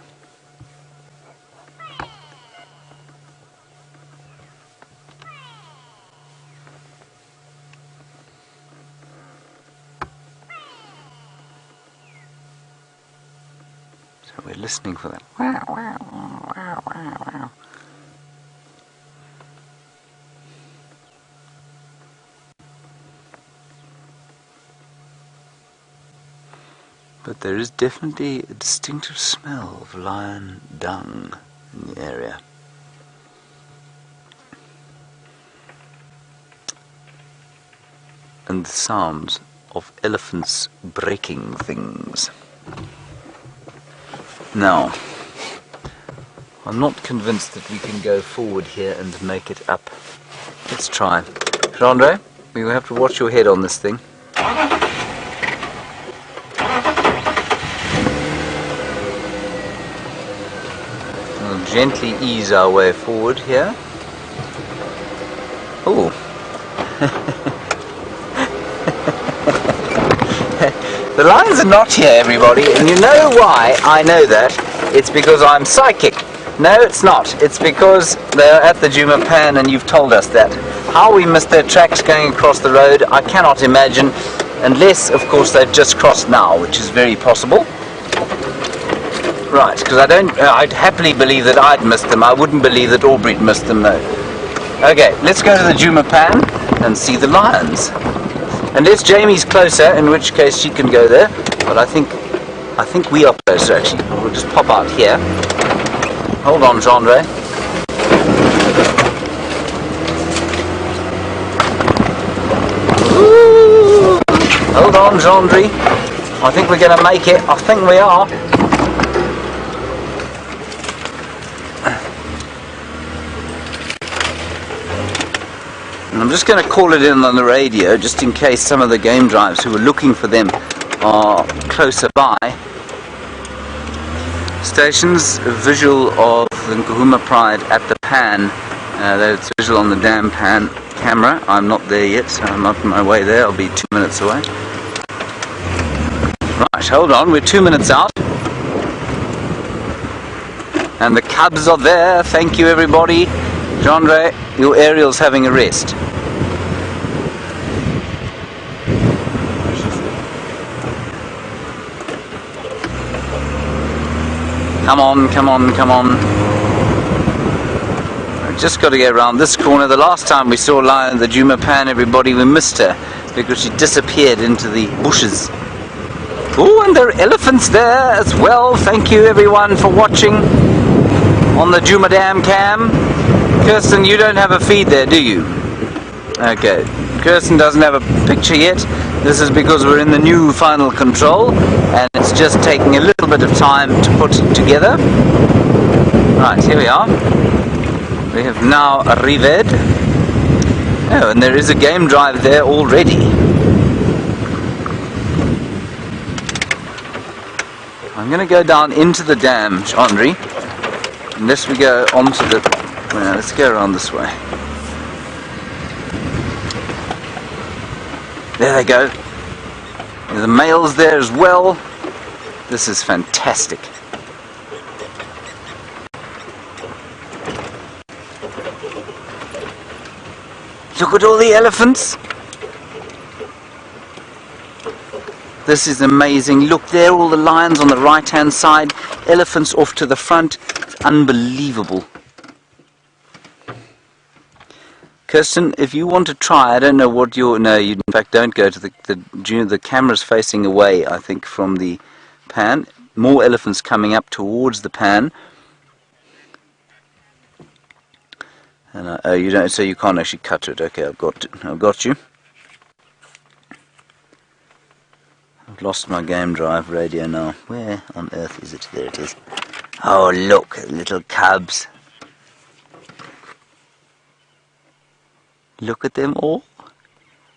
So we're listening for that. Wow, wow, wow, wow, wow. But there is definitely a distinctive smell of lion dung in the area. And the sounds of elephants breaking things. Now, I'm not convinced that we can go forward here and make it up. Let's try. Jean-Andre, we will have to watch your head on this thing. We'll gently ease our way forward here. Oh. The lions are not here, everybody, and you know why I know that? It's because I'm psychic. No, it's not. It's because they're at the Djuma pan and you've told us that. How we missed their tracks going across the road, I cannot imagine, unless, of course, they've just crossed now, which is very possible. Right, because I'd happily believe that I'd missed them. I wouldn't believe that Aubrey'd missed them, no. Okay, let's go to the Djuma pan and see the lions. Unless Jamie's closer, in which case she can go there, but I think we are closer, actually. We'll just pop out here. Hold on, Jean-Andre. Hold on, Jean-Andre. I think we're going to make it. I think we are. And I'm just going to call it in on the radio, just in case some of the game drives who are looking for them are closer by. Stations, a visual of the Djuma Pride at the pan. It's visual on the dam pan camera. I'm not there yet, so I'm not on my way there. I'll be 2 minutes away. Right, hold on, we're 2 minutes out. And the cubs are there. Thank you, everybody. Jean-Andre, your aerial's having a rest. Come on, come on, come on. We've just got to get around this corner. The last time we saw Lion in the Djuma pan, everybody, we missed her because she disappeared into the bushes. Oh, and there are elephants there as well. Thank you, everyone, for watching on the Djuma Dam cam. Kirsten, you don't have a feed there, do you? Okay, Kirsten doesn't have a picture yet. This is because we're in the new final control and it's just taking a little bit of time to put together. Right, here we are. We have now arrived. Oh, and there is a game drive there already. I'm going to go down into the dam, Henri, unless we go onto the... Well, let's go around this way. There they go. There's the males there as well. This is fantastic. Look at all the elephants. This is amazing. Look there, all the lions on the right hand side, elephants off to the front. It's unbelievable. Kirsten, if you want to try, I don't know what you're... No, you in fact don't go to the camera's facing away, I think, from the pan. More elephants coming up towards the pan. And oh, you don't, so you can't actually cut it. Okay, I've got you. I've lost my game drive radio now. Where on earth is it? There it is. Oh, look, little cubs. Look at them all.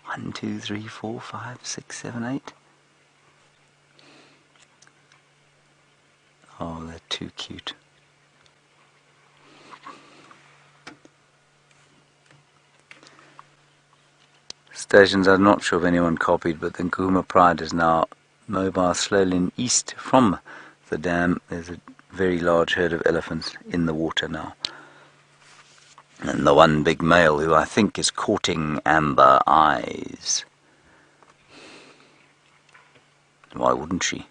1, 2, 3, 4, 5, 6, 7, 8. Oh, they're too cute. Stations, I'm not sure if anyone copied, but the Djuma Pride is now mobile slowly east from the dam. There's a very large herd of elephants in the water now. And the one big male who I think is courting Amber Eyes. Why wouldn't she?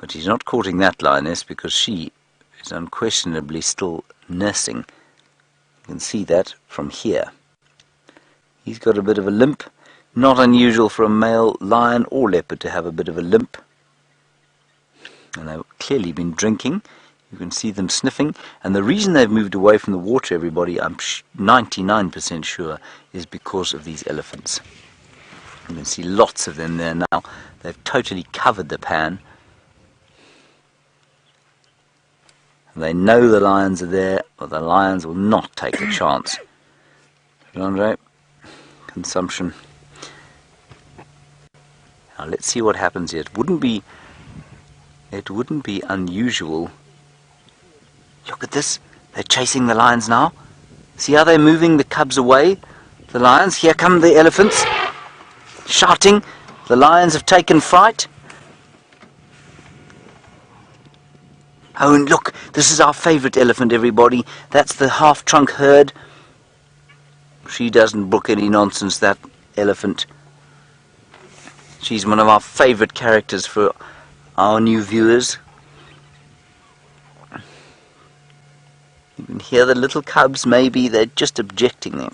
But he's not courting that lioness because she is unquestionably still nursing. You can see that from here. He's got a bit of a limp. Not unusual for a male lion or leopard to have a bit of a limp. And they've clearly been drinking. You can see them sniffing. And the reason they've moved away from the water, everybody, I'm 99% sure, is because of these elephants. You can see lots of them there now. They've totally covered the pan. They know the lions are there, but the lions will not take a chance. Andre, consumption. Now let's see what happens here. It wouldn't be unusual. Look at this. They're chasing the lions now. See how they're moving the cubs away? The lions. Here come the elephants. Shouting. The lions have taken fright. Oh, and look, this is our favourite elephant, everybody. That's the half-trunk herd. She doesn't book any nonsense, that elephant. She's one of our favourite characters for our new viewers. You can hear the little cubs, maybe they're just objecting there.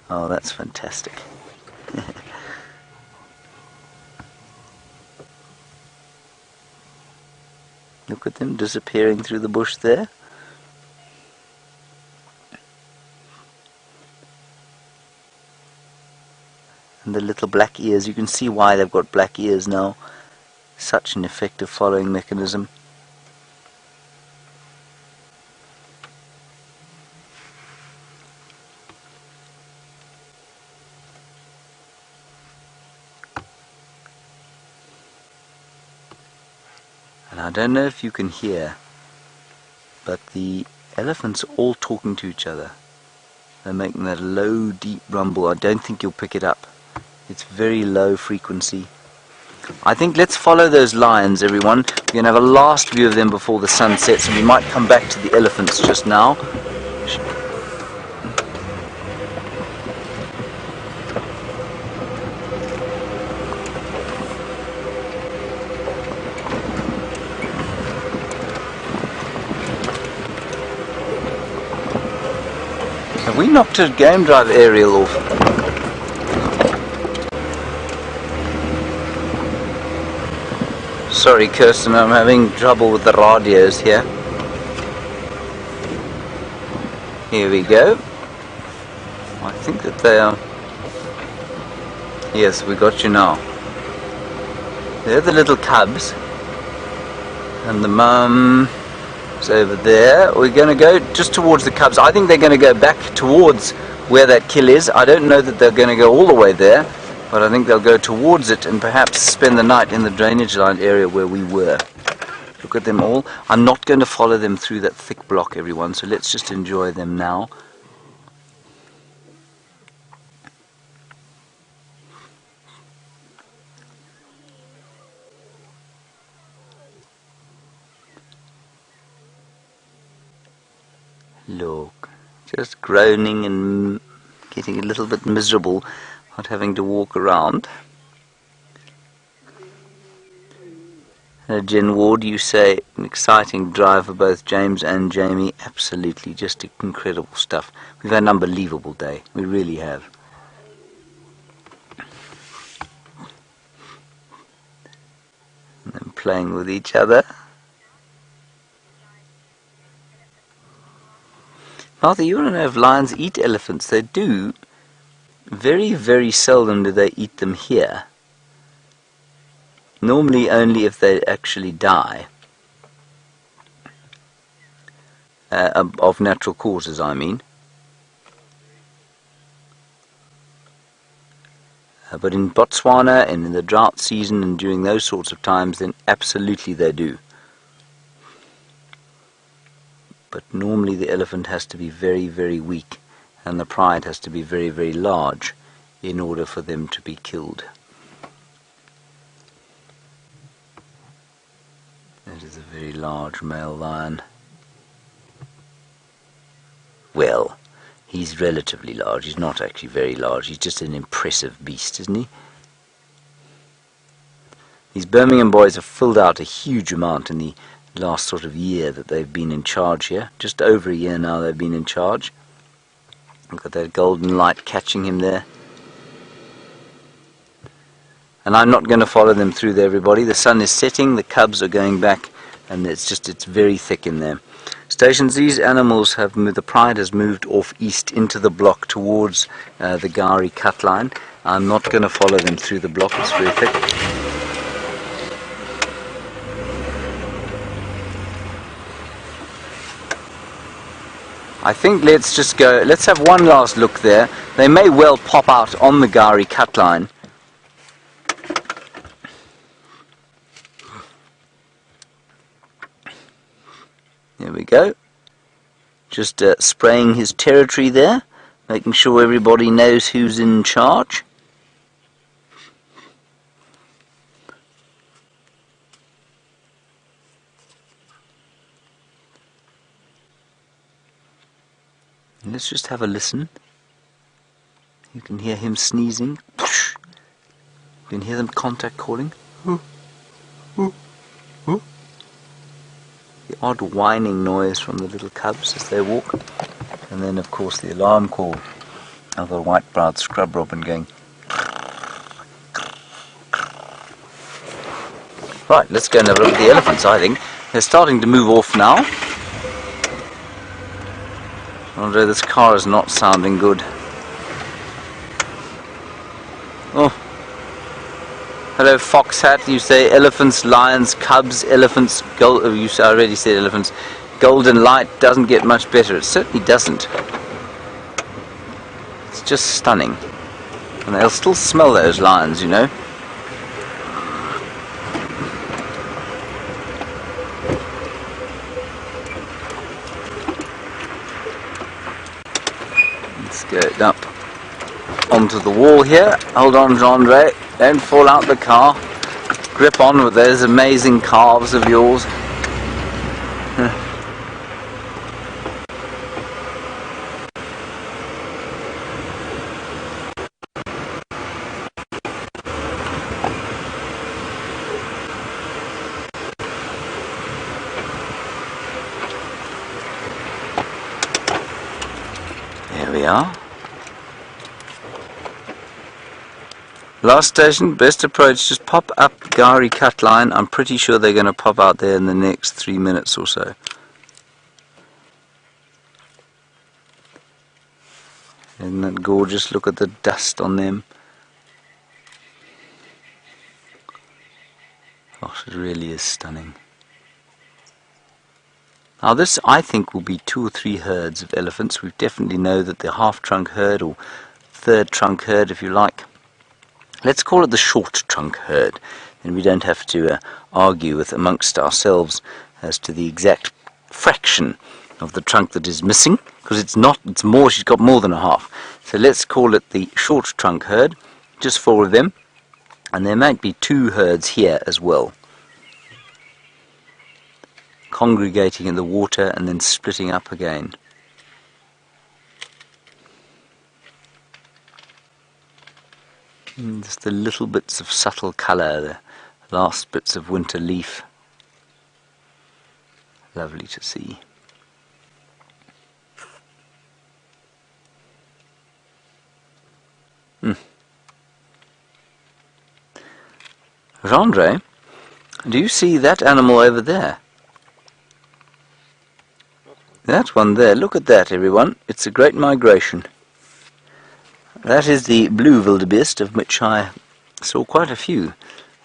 Oh, that's fantastic. Look at them disappearing through the bush there. And the little black ears, you can see why they've got black ears now. Such an effective following mechanism. And I don't know if you can hear, but the elephants are all talking to each other. They're making that low, deep rumble. I don't think you'll pick it up. It's very low frequency. I think let's follow those lions, everyone. We're going to have a last view of them before the sun sets, and we might come back to the elephants just now. Have we knocked a game drive aerial off? Sorry, Kirsten, I'm having trouble with the radios here. Here we go. I think that they are... Yes, we got you now. They're the little cubs. And the mum is over there. We're going to go just towards the cubs. I think they're going to go back towards where that kill is. I don't know that they're going to go all the way there, but I think they'll go towards it and perhaps spend the night in the drainage line area where we were. Look at them all. I'm not going to follow them through that thick block, everyone, so let's just enjoy them now. Look, just groaning and getting a little bit miserable, not having to walk around. Jen Ward, you say an exciting drive for both James and Jamie. Absolutely, just incredible stuff. We've had an unbelievable day. We really have. And then playing with each other. Martha, you want to know if lions eat elephants? They do. Very, very seldom do they eat them here. Normally only if they actually die. Of natural causes, I mean. But in Botswana and in the drought season and during those sorts of times, then absolutely they do. But normally the elephant has to be very, very weak, and the pride has to be very, very large in order for them to be killed. That is a very large male lion. Well, he's relatively large. He's not actually very large. He's just an impressive beast, isn't he? These Birmingham boys have filled out a huge amount in the last sort of year that they've been in charge here. Just over a year now they've been in charge. Look at that golden light catching him there. And I'm not going to follow them through there, everybody. The sun is setting, the cubs are going back, and it's very thick in there. Stations, these animals have moved, the pride has moved off east into the block towards the Gari cut line. I'm not going to follow them through the block, it's very thick. I think let's just go, let's have one last look there. They may well pop out on the Gari cut line. There we go. Just spraying his territory there, making sure everybody knows who's in charge. Let's just have a listen. You can hear him sneezing. You can hear them contact calling. The odd whining noise from the little cubs as they walk. And then of course the alarm call of the white-browed scrub robin going. Right, let's go and have a look at the elephants, I think. They're starting to move off now. Although this car is not sounding good. Oh. Hello, Fox Hat. You say elephants, lions, cubs, elephants, gold. Oh, I already said elephants. Golden light doesn't get much better. It certainly doesn't. It's just stunning. And they'll still smell those lions, you know. Let's go up onto the wall here. Hold on, Andre. Don't fall out the car. Grip on with those amazing calves of yours. There we are. Last station, best approach, just pop up Gari cut line. I'm pretty sure they're going to pop out there in the next 3 minutes or so. Isn't that gorgeous? Look at the dust on them. Gosh, it really is stunning. Now this, I think, will be 2 or 3 herds of elephants. We definitely know that the half-trunk herd, or third trunk herd if you like. Let's call it the short trunk herd, and we don't have to argue with amongst ourselves as to the exact fraction of the trunk that is missing, because it's not, it's more, she's got more than a half. So let's call it the short trunk herd, just 4 of them, and there might be 2 herds here as well, congregating in the water and then splitting up again. Just the little bits of subtle colour, the last bits of winter leaf. Lovely to see. Andre, do you see that animal over there? That one there, look at that everyone, it's a great migration. That is the blue wildebeest, of which I saw quite a few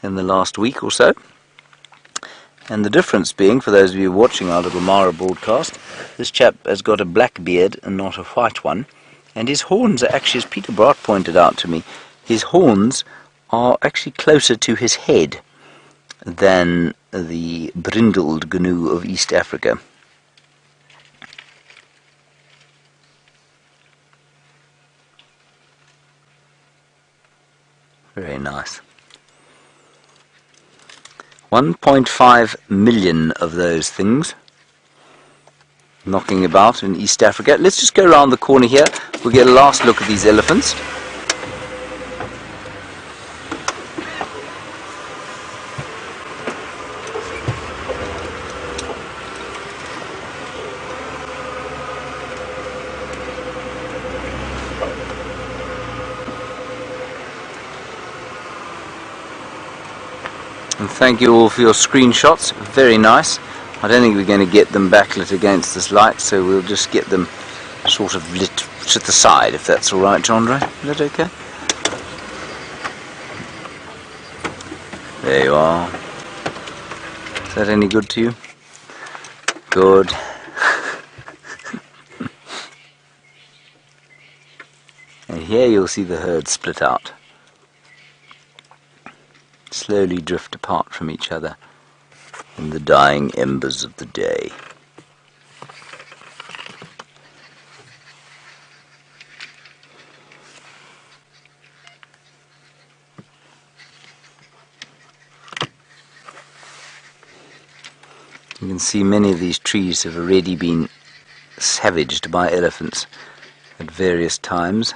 in the last week or so. And the difference being, for those of you watching our little Mara broadcast, this chap has got a black beard and not a white one. And his horns are actually, as Peter Bart pointed out to me, his horns are actually closer to his head than the brindled gnu of East Africa. Very nice. 1.5 million of those things knocking about in East Africa. Let's just go around the corner here. We'll get a last look at these elephants. And thank you all for your screenshots, very nice. I don't think we're going to get them backlit against this light, so we'll just get them sort of lit to the side, if that's alright, Andre. Is that okay? There you are. Is that any good to you? Good. And here you'll see the herd split out, slowly drift apart from each other in the dying embers of the day. You can see many of these trees have already been savaged by elephants at various times.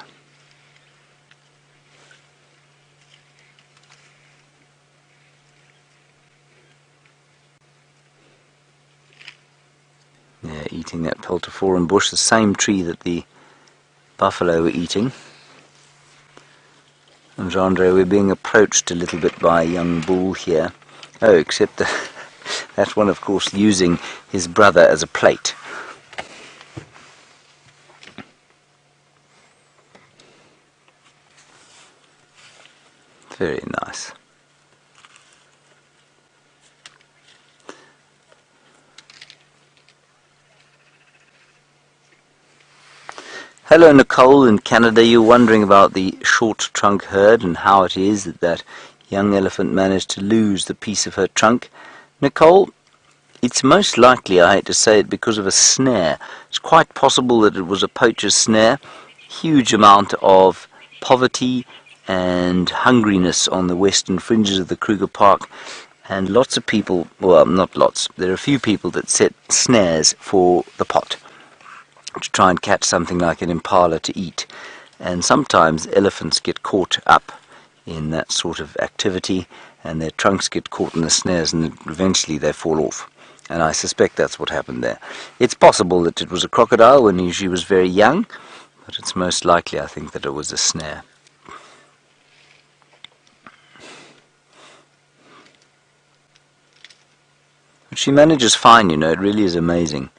Yeah, eating that peltiforum bush, the same tree that the buffalo were eating. And Gendre, we're being approached a little bit by a young bull here. Oh, except that one, of course, using his brother as a plate. Very nice. Hello Nicole in Canada, you're wondering about the short trunk herd and how it is that young elephant managed to lose the piece of her trunk. Nicole, it's most likely, I hate to say it, because of a snare. It's quite possible that it was a poacher's snare. Huge amount of poverty and hungriness on the western fringes of the Kruger Park, and lots of people, well, not lots, there are a few people that set snares for the pot to try and catch something like an impala to eat. And sometimes elephants get caught up in that sort of activity, and their trunks get caught in the snares, and eventually they fall off. And I suspect that's what happened there. It's possible that it was a crocodile when she was very young, but it's most likely, I think, that it was a snare. But she manages fine, you know, it really is amazing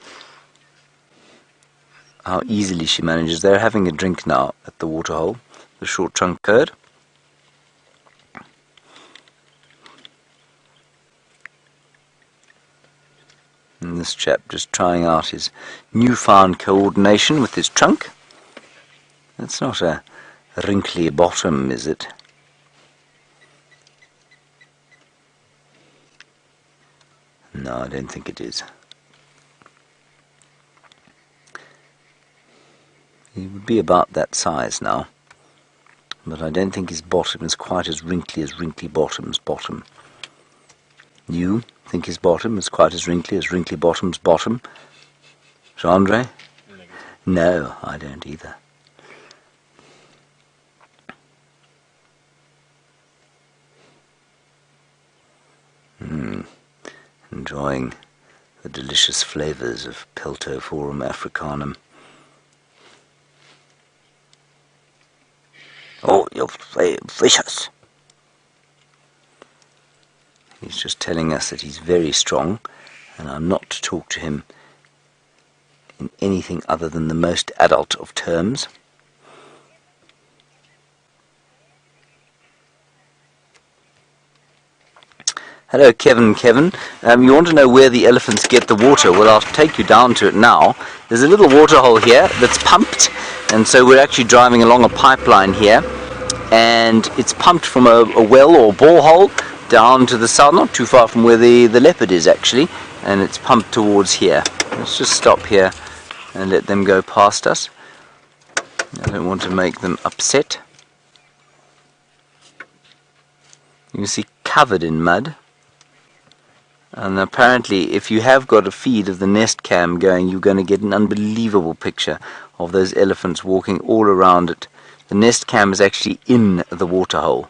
how easily she manages. They're having a drink now at the waterhole, the short trunk herd. And this chap just trying out his newfound coordination with his trunk. It's not a wrinkly bottom, is it? No, I don't think it is. He would be about that size now, but I don't think his bottom is quite as wrinkly bottom's bottom. You think his bottom is quite as wrinkly bottom's bottom? Gendre? No, I don't either. Enjoying the delicious flavours of Peltophorum africanum. Oh, you're vicious. He's just telling us that he's very strong, and I'm not to talk to him in anything other than the most adult of terms. Hello, Kevin. You want to know where the elephants get the water? Well, I'll take you down to it now. There's a little water hole here that's pumped, and so we're actually driving along a pipeline here, and it's pumped from a well or borehole down to the south, not too far from where the leopard is actually, and it's pumped towards here. Let's just stop here and let them go past us. I don't want to make them upset. You can see covered in mud. And apparently, if you have got a feed of the Nest Cam going, you're going to get an unbelievable picture of those elephants walking all around it. The Nest Cam is actually in the waterhole.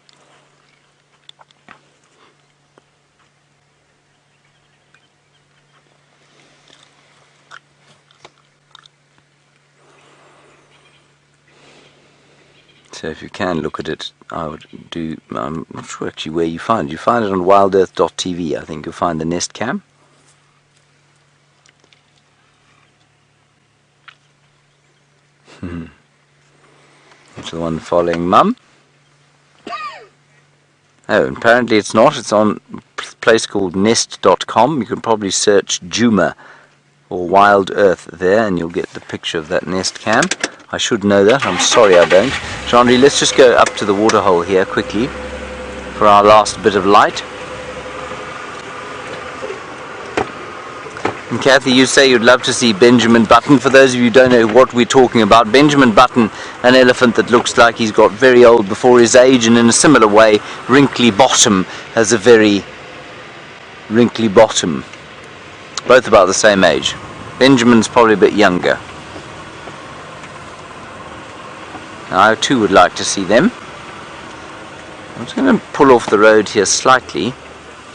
So if you can look at it, I would do, I'm not sure actually where you find it. You find it on WildEarthTV, I think you'll find the Nest Cam. It's the one following Mum. Oh, apparently it's not. It's on a place called Nest.com. You can probably search Djuma or Wild Earth there, and you'll get the picture of that Nest Cam. I should know that. I'm sorry I don't. Jean-Marie, let's just go up to the waterhole here quickly for our last bit of light. And Kathy, you say you'd love to see Benjamin Button. For those of you who don't know what we're talking about, Benjamin Button, an elephant that looks like he's got very old before his age, and in a similar way, Wrinkly Bottom has a very wrinkly bottom. Both about the same age. Benjamin's probably a bit younger. Now, I too would like to see them. I'm just going to pull off the road here slightly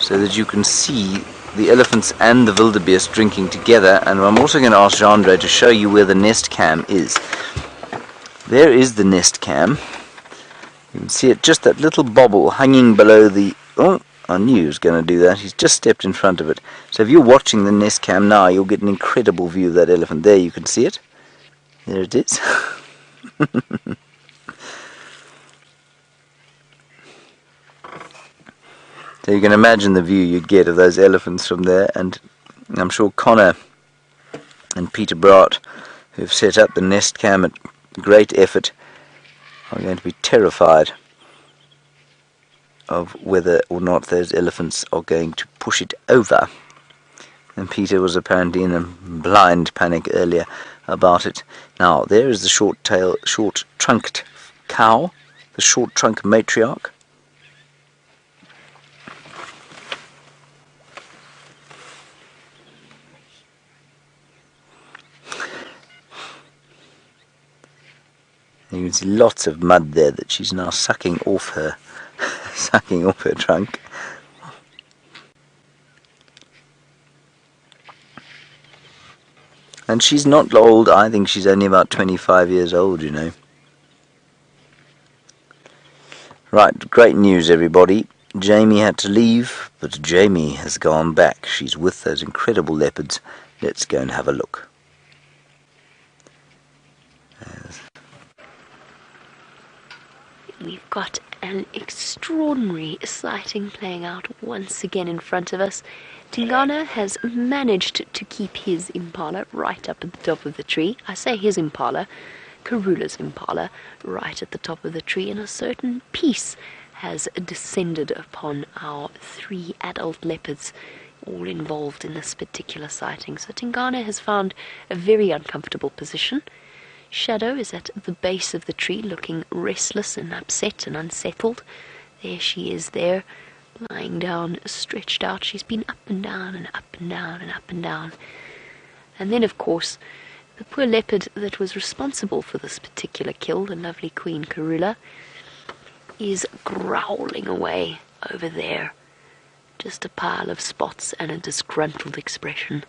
so that you can see the elephants and the wildebeest drinking together, and I'm also going to ask Jean-Andre to show you where the nest cam is. There is the nest cam. You can see it, just that little bobble hanging below the... Oh, I knew he was going to do that. He's just stepped in front of it. So if you're watching the nest cam now, you'll get an incredible view of that elephant. There, you can see it. There it is. So you can imagine the view you get of those elephants from there, and I'm sure Connor and Peter Bart, who've set up the nest cam at great effort, are going to be terrified of whether or not those elephants are going to push it over. And Peter was apparently in a blind panic earlier about it. Now, there is the short-trunked cow, the short-trunk matriarch. You can see lots of mud there that she's now sucking off her trunk. And she's not old. I think she's only about 25 years old, you know. Right, great news, everybody. Jamie had to leave, but Jamie has gone back. She's with those incredible leopards. Let's go and have a look. We've got an extraordinary sighting playing out once again in front of us. Tingana has managed to keep his impala right up at the top of the tree. I say his impala, Karula's impala, right at the top of the tree, and a certain peace has descended upon our 3 adult leopards, all involved in this particular sighting. So Tingana has found a very uncomfortable position. Shadow is at the base of the tree, looking restless and upset and unsettled. There she is there, lying down, stretched out. She's been up and down and up and down and up and down. And then, of course, the poor leopard that was responsible for this particular kill, the lovely Queen Karula, is growling away over there. Just a pile of spots and a disgruntled expression.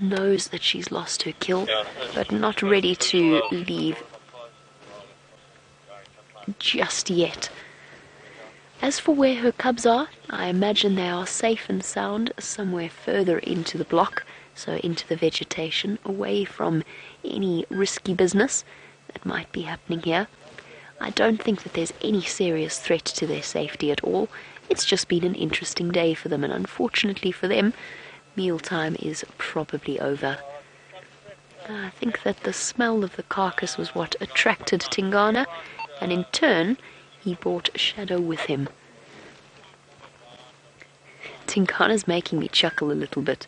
Knows that she's lost her kill, but not ready to leave just yet. As for where her cubs are, I imagine they are safe and sound somewhere further into the block, so into the vegetation, away from any risky business that might be happening here. I don't think that there's any serious threat to their safety at all. It's just been an interesting day for them, and unfortunately for them, mealtime is probably over. I think that the smell of the carcass was what attracted Tingana, and in turn, he brought Shadow with him. Tingana's making me chuckle a little bit.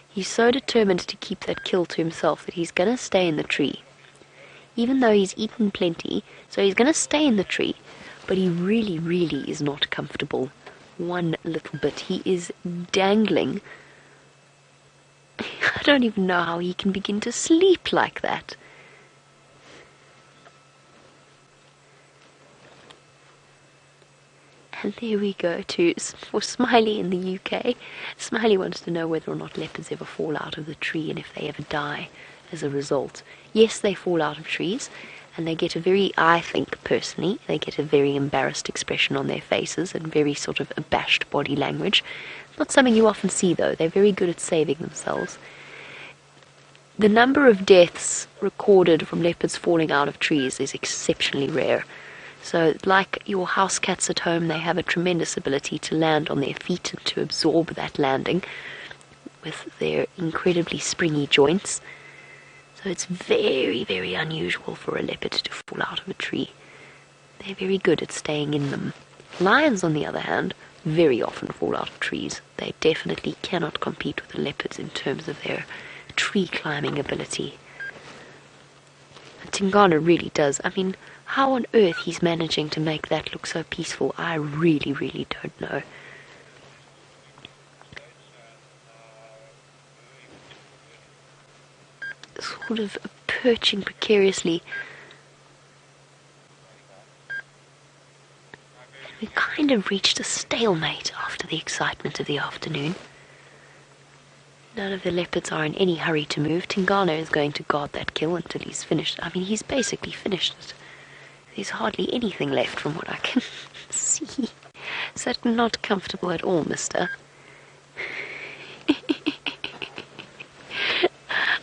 He's so determined to keep that kill to himself that he's going to stay in the tree. Even though he's eaten plenty, so he's going to stay in the tree, but he really, really is not comfortable one little bit. He is dangling. I don't even know how he can begin to sleep like that. And there we go for Smiley in the UK. Smiley wants to know whether or not leopards ever fall out of the tree and if they ever die as a result. Yes, they fall out of trees, and they get I think personally, they get a very embarrassed expression on their faces and very sort of abashed body language. Not something you often see, though. They're very good at saving themselves. The number of deaths recorded from leopards falling out of trees is exceptionally rare. So, like your house cats at home, they have a tremendous ability to land on their feet and to absorb that landing with their incredibly springy joints. So it's very, very unusual for a leopard to fall out of a tree. They're very good at staying in them. Lions, on the other hand, very often fall out of trees. They definitely cannot compete with the leopards in terms of their tree climbing ability. Tingana really does. I mean, how on earth he's managing to make that look so peaceful, I really, really don't know. Sort of perching precariously. We kind of reached a stalemate after the excitement of the afternoon. None of the leopards are in any hurry to move. Tingana is going to guard that kill until he's finished. I mean, he's basically finished it. There's hardly anything left from what I can see. Is that not comfortable at all, mister?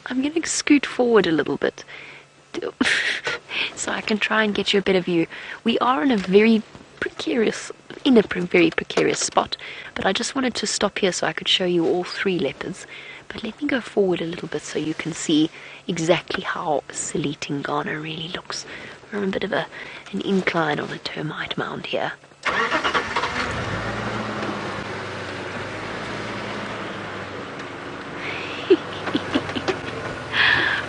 I'm going to scoot forward a little bit so I can try and get you a better view. We are in a very precarious spot, but I just wanted to stop here so I could show you all three leopards. But let me go forward a little bit so you can see exactly how silly Tingana really looks. We're on a bit of an incline on a termite mound here.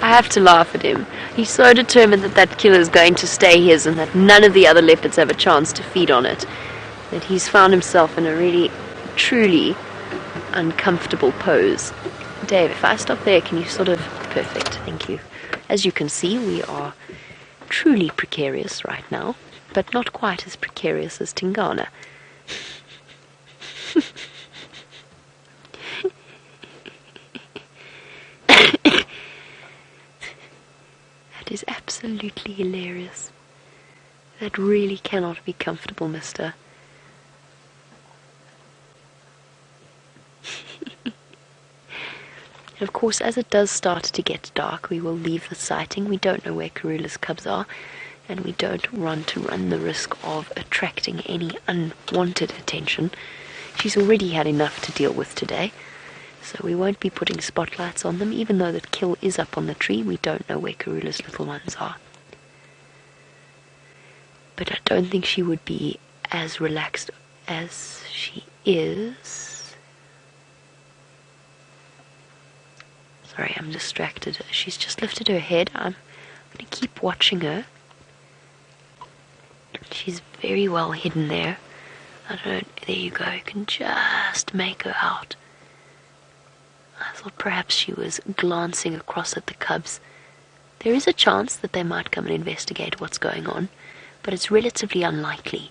I have to laugh at him. He's so determined that that kill is going to stay his and that none of the other leopards have a chance to feed on it, that he's found himself in a really, truly uncomfortable pose. Dave, if I stop there, can you sort of... Perfect, thank you. As you can see, we are truly precarious right now, but not quite as precarious as Tingana. That is absolutely hilarious. That really cannot be comfortable, mister. And of course, as it does start to get dark, we will leave the sighting. We don't know where Karula's cubs are, and we don't want to run the risk of attracting any unwanted attention. She's already had enough to deal with today, so we won't be putting spotlights on them. Even though the kill is up on the tree, we don't know where Karula's little ones are. But I don't think she would be as relaxed as she is. Sorry, I'm distracted. She's just lifted her head. I'm going to keep watching her. She's very well hidden there. I don't... There you go. You can just make her out. I thought perhaps she was glancing across at the cubs. There is a chance that they might come and investigate what's going on, but it's relatively unlikely.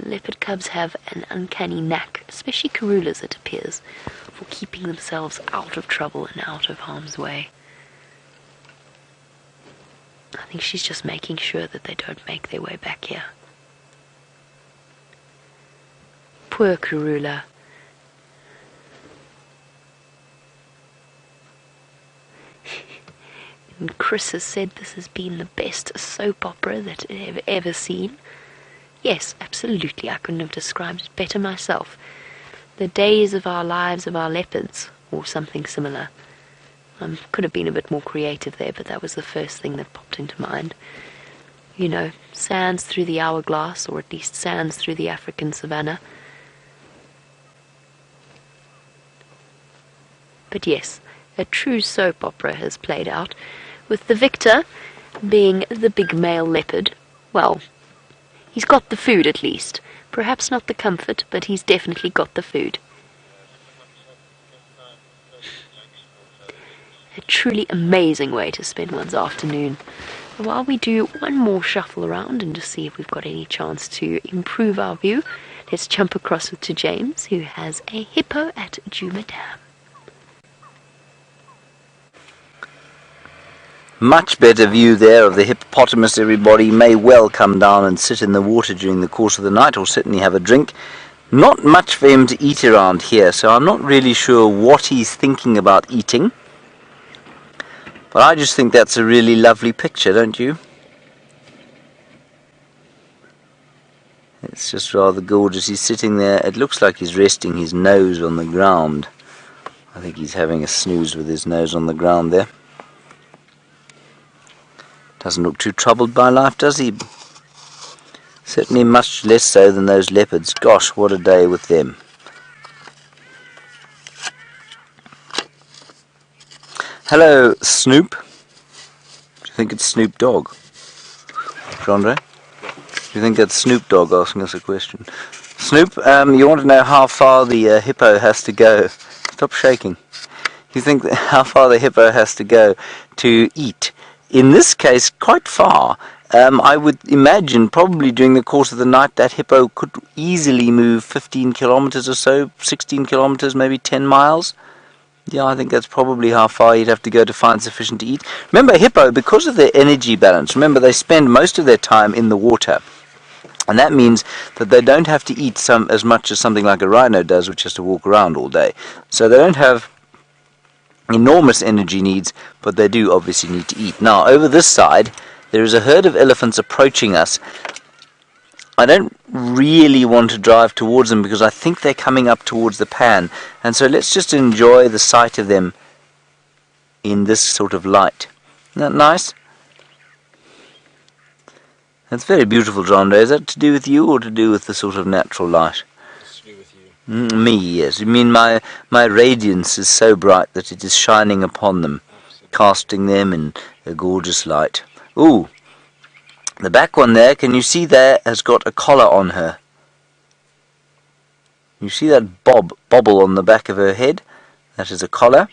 Leopard cubs have an uncanny knack, especially Karula's it appears, for keeping themselves out of trouble and out of harm's way. I think she's just making sure that they don't make their way back here. Poor Karula. And Chris has said this has been the best soap opera that I've ever seen. Yes, absolutely, I couldn't have described it better myself. The days of our lives of our leopards, or something similar. Could have been a bit more creative there, but that was the first thing that popped into mind. You know, sands through the hourglass, or at least sands through the African savannah. But yes, a true soap opera has played out, with the victor being the big male leopard. Well, he's got the food at least. Perhaps not the comfort, but he's definitely got the food. A truly amazing way to spend one's afternoon. While we do one more shuffle around and just see if we've got any chance to improve our view, let's jump across to James, who has a hippo at Djuma Dam. Much better view there of the hippopotamus. Everybody may well come down and sit in the water during the course of the night, or certainly have a drink. Not much for him to eat around here, so I'm not really sure what he's thinking about eating. But I just think that's a really lovely picture, don't you? It's just rather gorgeous. He's sitting there. It looks like he's resting his nose on the ground. I think he's having a snooze with his nose on the ground there. Doesn't look too troubled by life, does he? Certainly much less so than those leopards. Gosh, what a day with them. Hello, Snoop. Do you think it's Snoop Dogg? Chandra? Do you think that's Snoop Dogg asking us a question? Snoop, you want to know how far the hippo has to go? Stop shaking. You think how far the hippo has to go to eat? In this case, quite far. I would imagine probably during the course of the night that hippo could easily move 15 kilometers or so, 16 kilometers, maybe 10 miles. Yeah, I think that's probably how far you'd have to go to find sufficient to eat. Remember, hippo, because of their energy balance, remember they spend most of their time in the water. And that means that they don't have to eat as much as something like a rhino does, which has to walk around all day. So they don't have enormous energy needs, but they do obviously need to eat. Now, over this side, there is a herd of elephants approaching us. I don't really want to drive towards them because I think they're coming up towards the pan. And so let's just enjoy the sight of them in this sort of light. Isn't that nice? That's very beautiful, John. Is that to do with you or to do with the sort of natural light? It's to do with you. Me, yes. I mean, my radiance is so bright that it is shining upon them, casting them in a gorgeous light. Ooh, the back one there, can you see there, has got a collar on her. You see that bobble on the back of her head? That is a collar,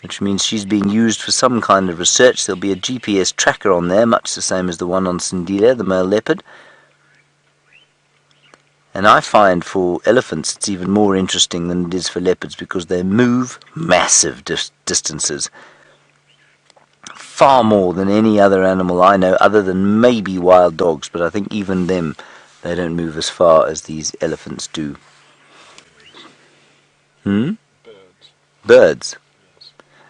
which means she's being used for some kind of research. There'll be a GPS tracker on there, much the same as the one on Sindile, the male leopard. And I find for elephants it's even more interesting than it is for leopards because they move massive distances. Far more than any other animal I know, other than maybe wild dogs, but I think even them, they don't move as far as these elephants do. Birds. Birds.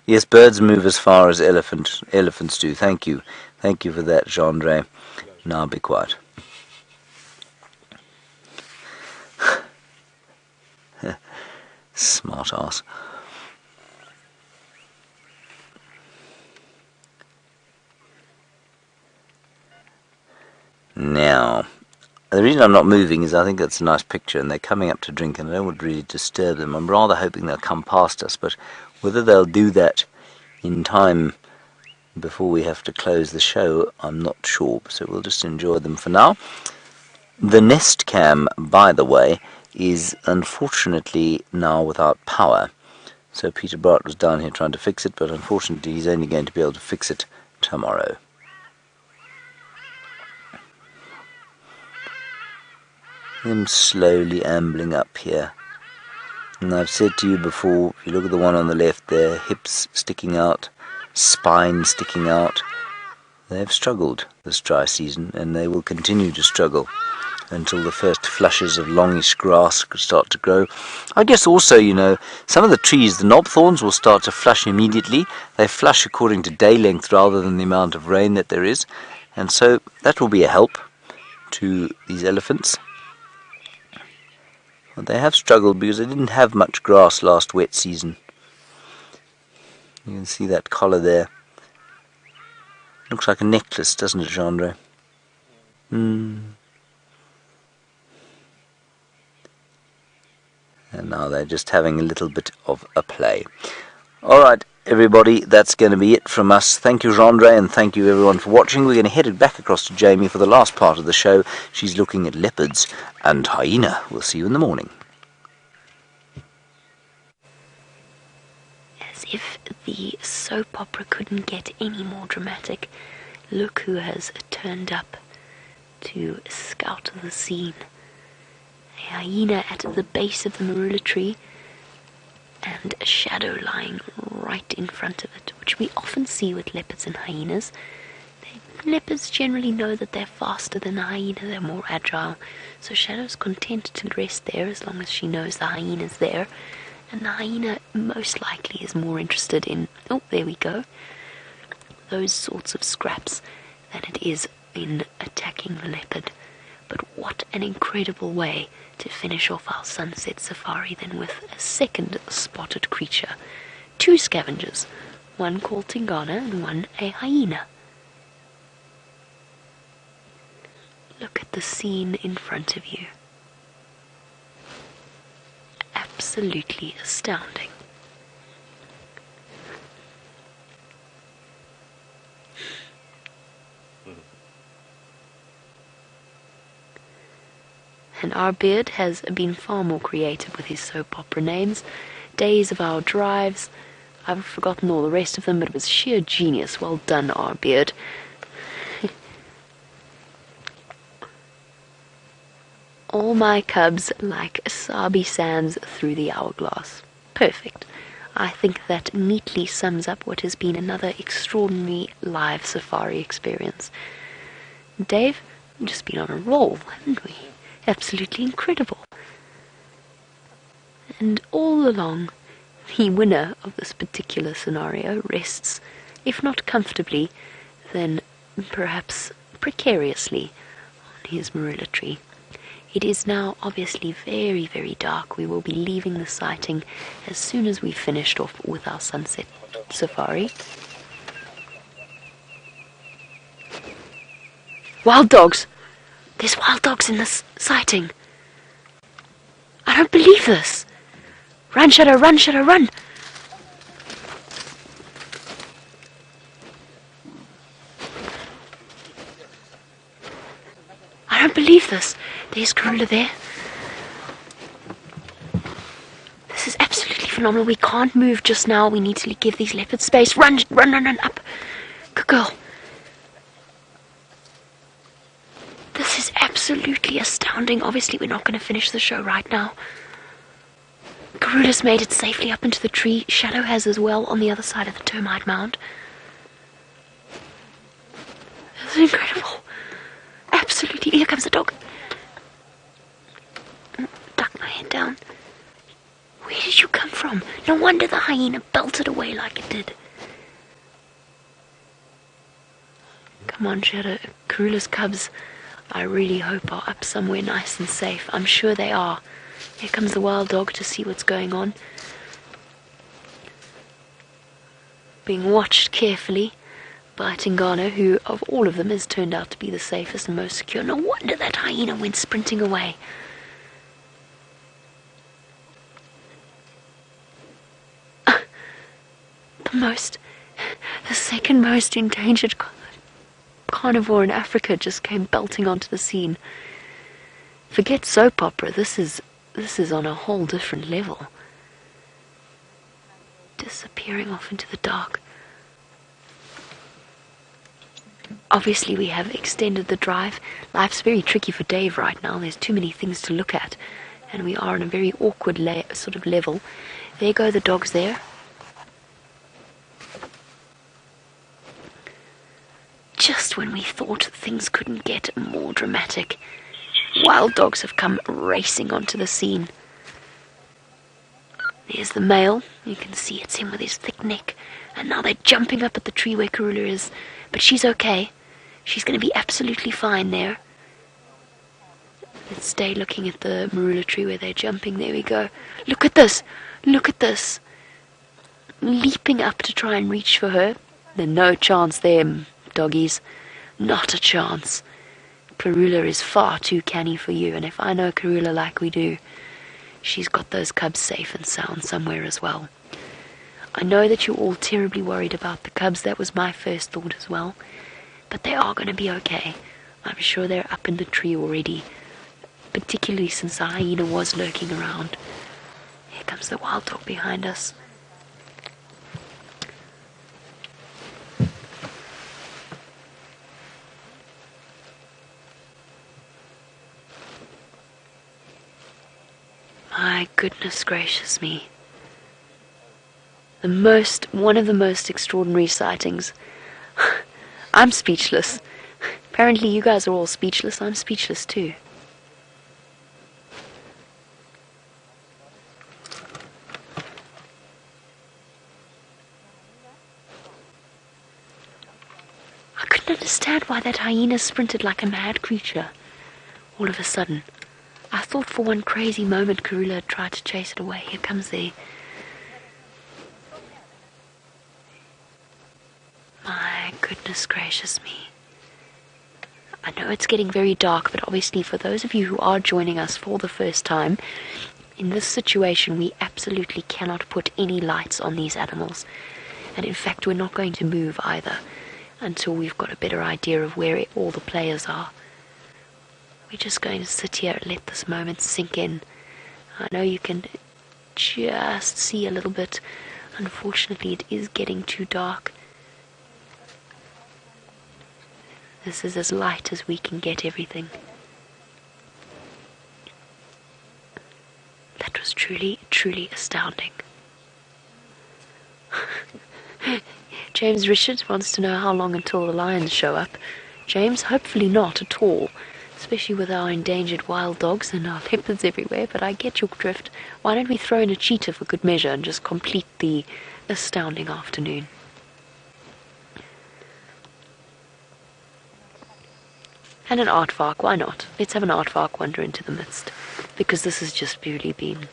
Yes, birds move as far as elephants do. Thank you. Thank you for that, Jean-Dre. Now be quiet. Smart ass. Now, the reason I'm not moving is I think that's a nice picture and they're coming up to drink and I don't want to really disturb them. I'm rather hoping they'll come past us, but whether they'll do that in time before we have to close the show, I'm not sure, so we'll just enjoy them for now. The Nest Cam, by the way, is unfortunately now without power. So Peter Bart was down here trying to fix it, but unfortunately he's only going to be able to fix it tomorrow. Them slowly ambling up here. And I've said to you before, if you look at the one on the left there, hips sticking out, spine sticking out, they've struggled this dry season and they will continue to struggle until the first flushes of longish grass start to grow. I guess also, you know, some of the trees, the knob thorns, will start to flush immediately. They flush according to day length rather than the amount of rain that there is, and so that will be a help to these elephants. But they have struggled because they didn't have much grass last wet season. You can see that collar there. Looks like a necklace, doesn't it, Jean-Dre? And now they're just having a little bit of a play. Alright, everybody, that's going to be it from us. Thank you, Jean-Dre, and thank you, everyone, for watching. We're going to head back across to Jamie for the last part of the show. She's looking at leopards and hyena. We'll see you in the morning. As if the soap opera couldn't get any more dramatic, look who has turned up to scout the scene. A hyena at the base of the marula tree, and a shadow lying right in front of it, which we often see with leopards and hyenas. Leopards generally know that they're faster than the hyena, they're more agile, so Shadow's content to rest there as long as she knows the hyena's there, and the hyena most likely is more interested in, oh, there we go, those sorts of scraps than it is in attacking the leopard. But what an incredible way to finish off our sunset safari then with a second spotted creature. Two scavengers, one called Tingana and one a hyena. Look at the scene in front of you. Absolutely astounding. And our beard has been far more creative with his soap opera names. Days of Our Drives. I've forgotten all the rest of them, but it was sheer genius. Well done, our beard. All my cubs like Sabi sands through the hourglass. Perfect. I think that neatly sums up what has been another extraordinary live safari experience. Dave, we've just been on a roll, haven't we? Absolutely incredible. And all along, the winner of this particular scenario rests, if not comfortably, then perhaps precariously, on his marula tree. It is now obviously very, very dark. We will be leaving the sighting as soon as we've finished off with our sunset safari. Wild dogs! There's wild dogs in this sighting. I don't believe this. Run, Shadow, run, Shadow, run! I don't believe this. There's Karula there. This is absolutely phenomenal. We can't move just now. We need to give these leopards space. Run, run, run, run, up. Good girl. This is absolutely astounding. Obviously, we're not going to finish the show right now. Karula's made it safely up into the tree. Shadow has as well on the other side of the termite mound. This is incredible. Absolutely. Here comes the dog. Duck my head down. Where did you come from? No wonder the hyena belted away like it did. Come on, Shadow. Karula's cubs, I really hope, are up somewhere nice and safe. I'm sure they are. Here comes the wild dog to see what's going on. Being watched carefully by Tingana, who of all of them has turned out to be the safest and most secure. No wonder that hyena went sprinting away. The second most endangered carnivore in Africa just came belting onto the scene. Forget soap opera, this is on a whole different level. Disappearing off into the dark. Obviously we have extended the drive. Life's very tricky for Dave right now. There's too many things to look at. And we are on a very awkward sort of level. There go the dogs there. Just when we thought things couldn't get more dramatic, wild dogs have come racing onto the scene. There's the male. You can see it's him with his thick neck. And now they're jumping up at the tree where Karula is. But she's okay. She's going to be absolutely fine there. Let's stay looking at the marula tree where they're jumping. There we go. Look at this. Look at this. Leaping up to try and reach for her. There's no chance there, doggies. Not a chance. Karula is far too canny for you. And if I know Karula like we do, she's got those cubs safe and sound somewhere as well. I know that you're all terribly worried about the cubs. That was my first thought as well. But they are going to be okay. I'm sure they're up in the tree already. Particularly since the hyena was lurking around. Here comes the wild dog behind us. My goodness gracious me. One of the most extraordinary sightings. I'm speechless. Apparently you guys are all speechless. I'm speechless too. I couldn't understand why that hyena sprinted like a mad creature all of a sudden. I thought for one crazy moment Karula had tried to chase it away. Here comes the... My goodness gracious me. I know it's getting very dark, but obviously for those of you who are joining us for the first time, in this situation we absolutely cannot put any lights on these animals. And in fact we're not going to move either until we've got a better idea of where all the players are. We're just going to sit here and let this moment sink in. I know you can just see a little bit. Unfortunately, it is getting too dark. This is as light as we can get everything. That was truly, truly astounding. James Richard wants to know how long until the lions show up. James, hopefully not at all, especially with our endangered wild dogs and our leopards everywhere, but I get your drift. Why don't we throw in a cheetah for good measure and just complete the astounding afternoon? And an aardvark, why not? Let's have an aardvark wander into the midst, because this has just purely been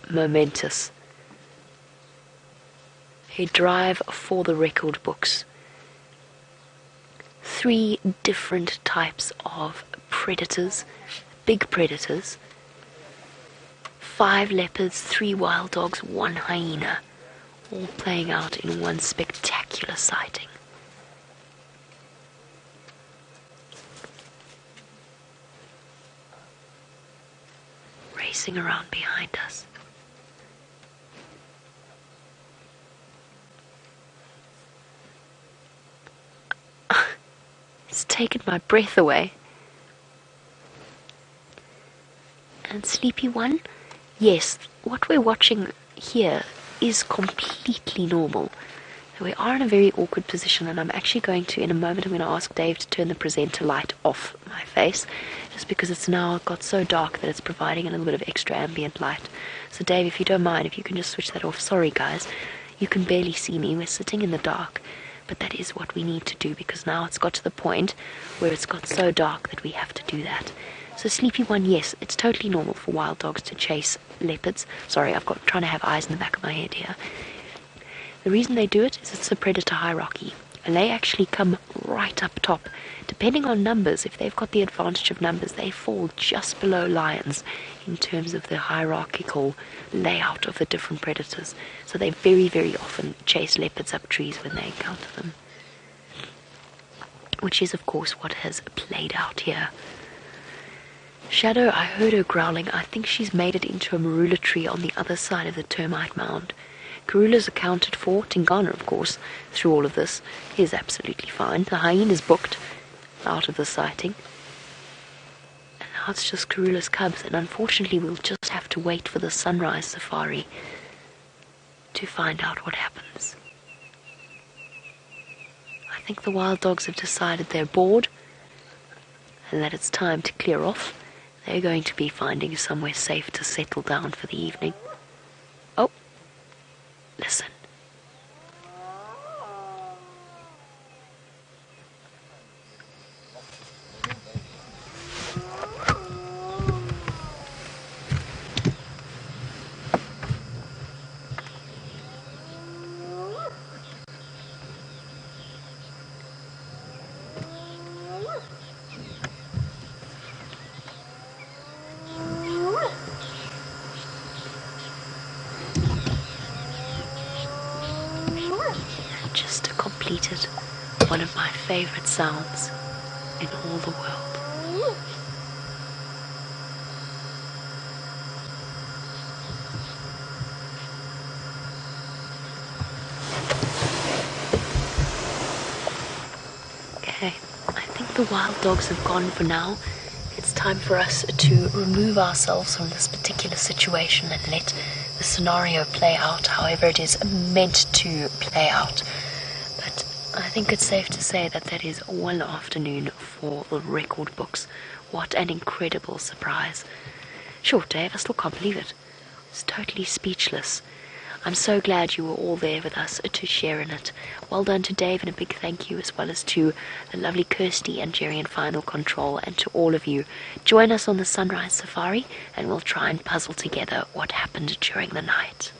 momentous. A drive for the record books. 3 different types of predators, big predators, 5 leopards, 3 wild dogs, 1 hyena, all playing out in one spectacular sighting. Racing around behind us. It's taken my breath away. And Sleepy One, yes, what we're watching here is completely normal. We are in a very awkward position, and I'm actually going to, in a moment, I'm going to ask Dave to turn the presenter light off my face, just because it's now got so dark that it's providing a little bit of extra ambient light. So Dave, if you don't mind, if you can just switch that off. Sorry guys, you can barely see me, we're sitting in the dark. But that is what we need to do, because now it's got to the point where it's got so dark that we have to do that. So Sleepy One, yes, it's totally normal for wild dogs to chase leopards. Sorry, trying to have eyes in the back of my head here. The reason they do it is it's a predator hierarchy, and they actually come right up top. Depending on numbers, if they've got the advantage of numbers, they fall just below lions in terms of the hierarchical layout of the different predators. So they very, very often chase leopards up trees when they encounter them. Which is, of course, what has played out here. Shadow, I heard her growling. I think she's made it into a marula tree on the other side of the termite mound. Karula's accounted for. Tingana, of course, through all of this, is absolutely fine. The hyena's booked out of the sighting. And now it's just Karula's cubs, and unfortunately we'll just have to wait for the sunrise safari to find out what happens. I think the wild dogs have decided they're bored and that it's time to clear off. They're going to be finding somewhere safe to settle down for the evening. Oh, listen. Just completed one of my favorite sounds in all the world. Okay, I think the wild dogs have gone for now. It's time for us to remove ourselves from this particular situation and let the scenario play out however it is meant to play out. But I think it's safe to say that that is one afternoon for the record books. What an incredible surprise. Sure, Dave, I still can't believe it. It's totally speechless. I'm so glad you were all there with us to share in it. Well done to Dave, and a big thank you as well as to the lovely Kirsty and Jerry in Final Control, and to all of you. Join us on the Sunrise Safari and we'll try and puzzle together what happened during the night.